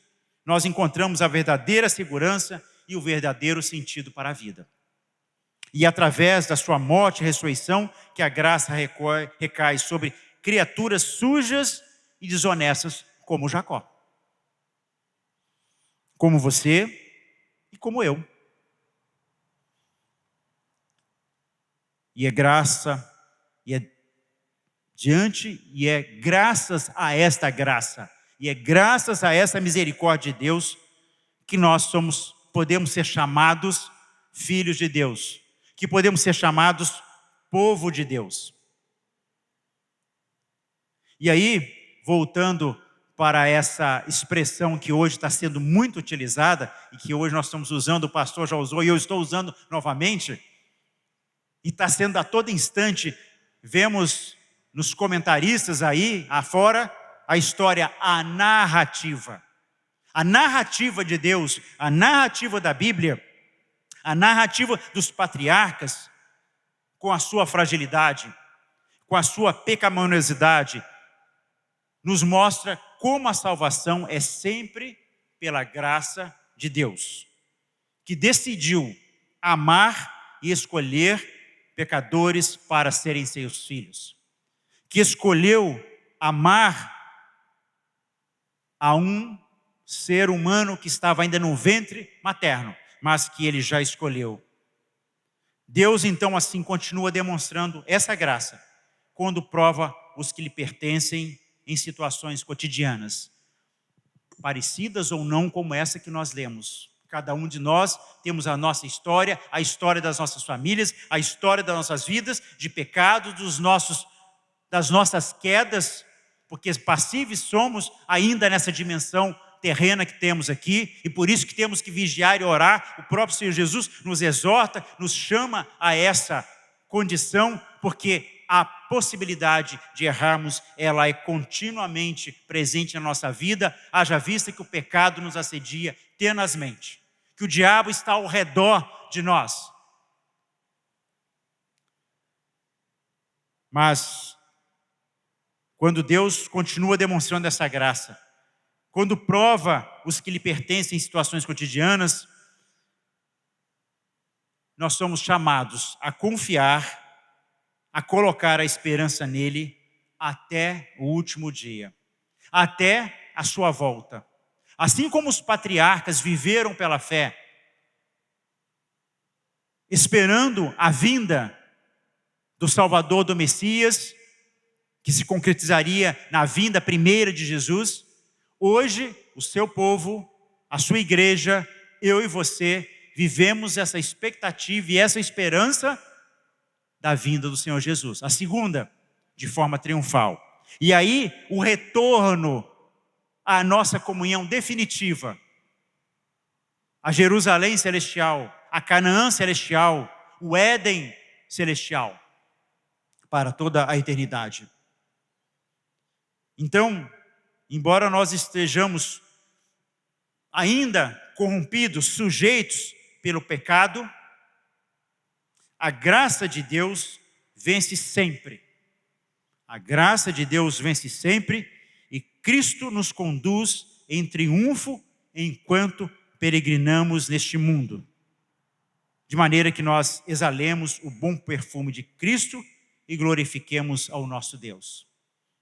[SPEAKER 2] nós encontramos a verdadeira segurança e o verdadeiro sentido para a vida. E através da sua morte e ressurreição, que a graça recai sobre criaturas sujas e desonestas como Jacó. Como você e como eu. E é graça, e é graças a esta graça, e é graças a essa misericórdia de Deus que nós podemos ser chamados filhos de Deus, que podemos ser chamados povo de Deus. E aí, voltando para essa expressão que hoje está sendo muito utilizada, e que hoje nós estamos usando, o pastor já usou e eu estou usando novamente, e está sendo a todo instante, vemos nos comentaristas aí afora, a história, a narrativa de Deus, a narrativa da Bíblia, a narrativa dos patriarcas, com a sua fragilidade, com a sua pecaminosidade, nos mostra como a salvação é sempre pela graça de Deus, que decidiu amar e escolher pecadores para serem seus filhos, que escolheu amar a um ser humano que estava ainda no ventre materno, mas que ele já escolheu. Deus então assim continua demonstrando essa graça, quando prova os que lhe pertencem em situações cotidianas, parecidas ou não como essa que nós lemos. Cada um de nós temos a nossa história, a história das nossas famílias, a história das nossas vidas, de pecado, das nossas quedas, porque passíveis somos ainda nessa dimensão terrena que temos aqui, e por isso que temos que vigiar e orar. O próprio Senhor Jesus nos exorta, nos chama a essa condição, porque a possibilidade de errarmos, ela é continuamente presente na nossa vida, haja vista que o pecado nos assedia tenazmente, que o diabo está ao redor de nós. Mas, quando Deus continua demonstrando essa graça, quando prova os que lhe pertencem em situações cotidianas, nós somos chamados a confiar, a colocar a esperança nele até o último dia, até a sua volta, Assim como os patriarcas viveram pela fé, esperando a vinda do Salvador, do Messias, que se concretizaria na vinda primeira de Jesus, hoje o seu povo, a sua igreja, eu e você, vivemos essa expectativa e essa esperança da vinda do Senhor Jesus. A segunda, de forma triunfal. E aí, o retorno à nossa comunhão definitiva, a Jerusalém celestial, a Canaã celestial, o Éden celestial, para toda a eternidade. Então, embora nós estejamos ainda corrompidos, sujeitos pelo pecado, a graça de Deus vence sempre. A graça de Deus vence sempre e Cristo nos conduz em triunfo enquanto peregrinamos neste mundo. De maneira que nós exalemos o bom perfume de Cristo e glorifiquemos ao nosso Deus.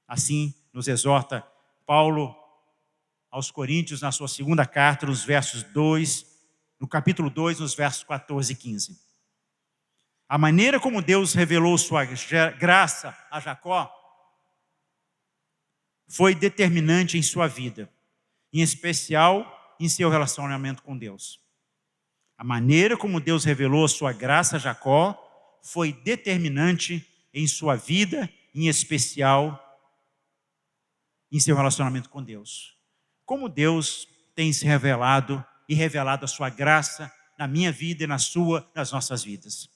[SPEAKER 2] Assim nos exorta Paulo aos Coríntios na sua segunda carta, no capítulo 2, nos versos 14 e 15. A maneira como Deus revelou sua graça a Jacó foi determinante em sua vida, em especial em seu relacionamento com Deus. A maneira como Deus revelou sua graça a Jacó foi determinante em sua vida, em especial em seu relacionamento com Deus. Como Deus tem se revelado e revelado a sua graça na minha vida e nas nossas vidas.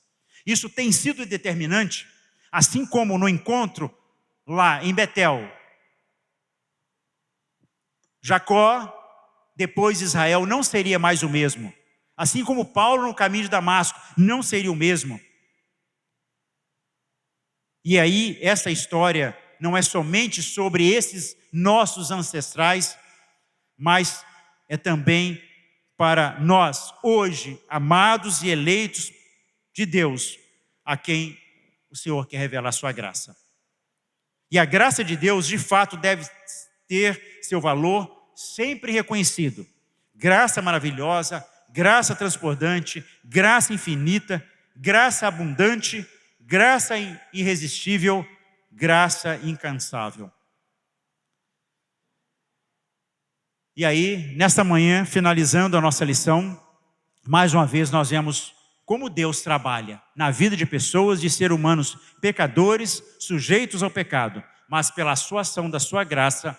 [SPEAKER 2] Isso tem sido determinante, assim como no encontro lá em Betel. Jacó, depois de Israel, não seria mais o mesmo. Assim como Paulo no caminho de Damasco, não seria o mesmo. E aí, essa história não é somente sobre esses nossos ancestrais, mas é também para nós, hoje, amados e eleitos de Deus, a quem o Senhor quer revelar a sua graça. E a graça de Deus, de fato, deve ter seu valor sempre reconhecido. Graça maravilhosa, graça transbordante, graça infinita, graça abundante, graça irresistível, graça incansável. E aí, nesta manhã, finalizando a nossa lição, mais uma vez nós vemos como Deus trabalha na vida de pessoas, de seres humanos pecadores, sujeitos ao pecado, mas pela sua ação da sua graça,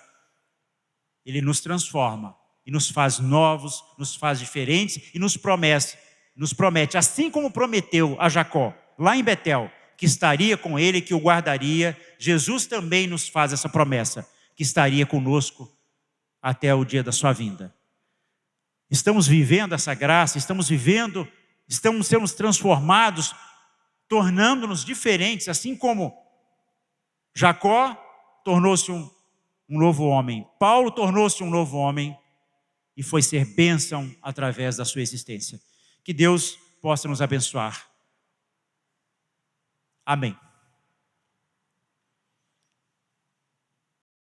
[SPEAKER 2] Ele nos transforma e nos faz novos, nos faz diferentes e nos promete, assim como prometeu a Jacó, lá em Betel, que estaria com ele, que o guardaria. Jesus também nos faz essa promessa, que estaria conosco até o dia da sua vinda. Estamos vivendo essa graça, estamos sendo transformados, tornando-nos diferentes, assim como Jacó tornou-se um novo homem, Paulo tornou-se um novo homem e foi ser bênção através da sua existência. Que Deus possa nos abençoar. Amém.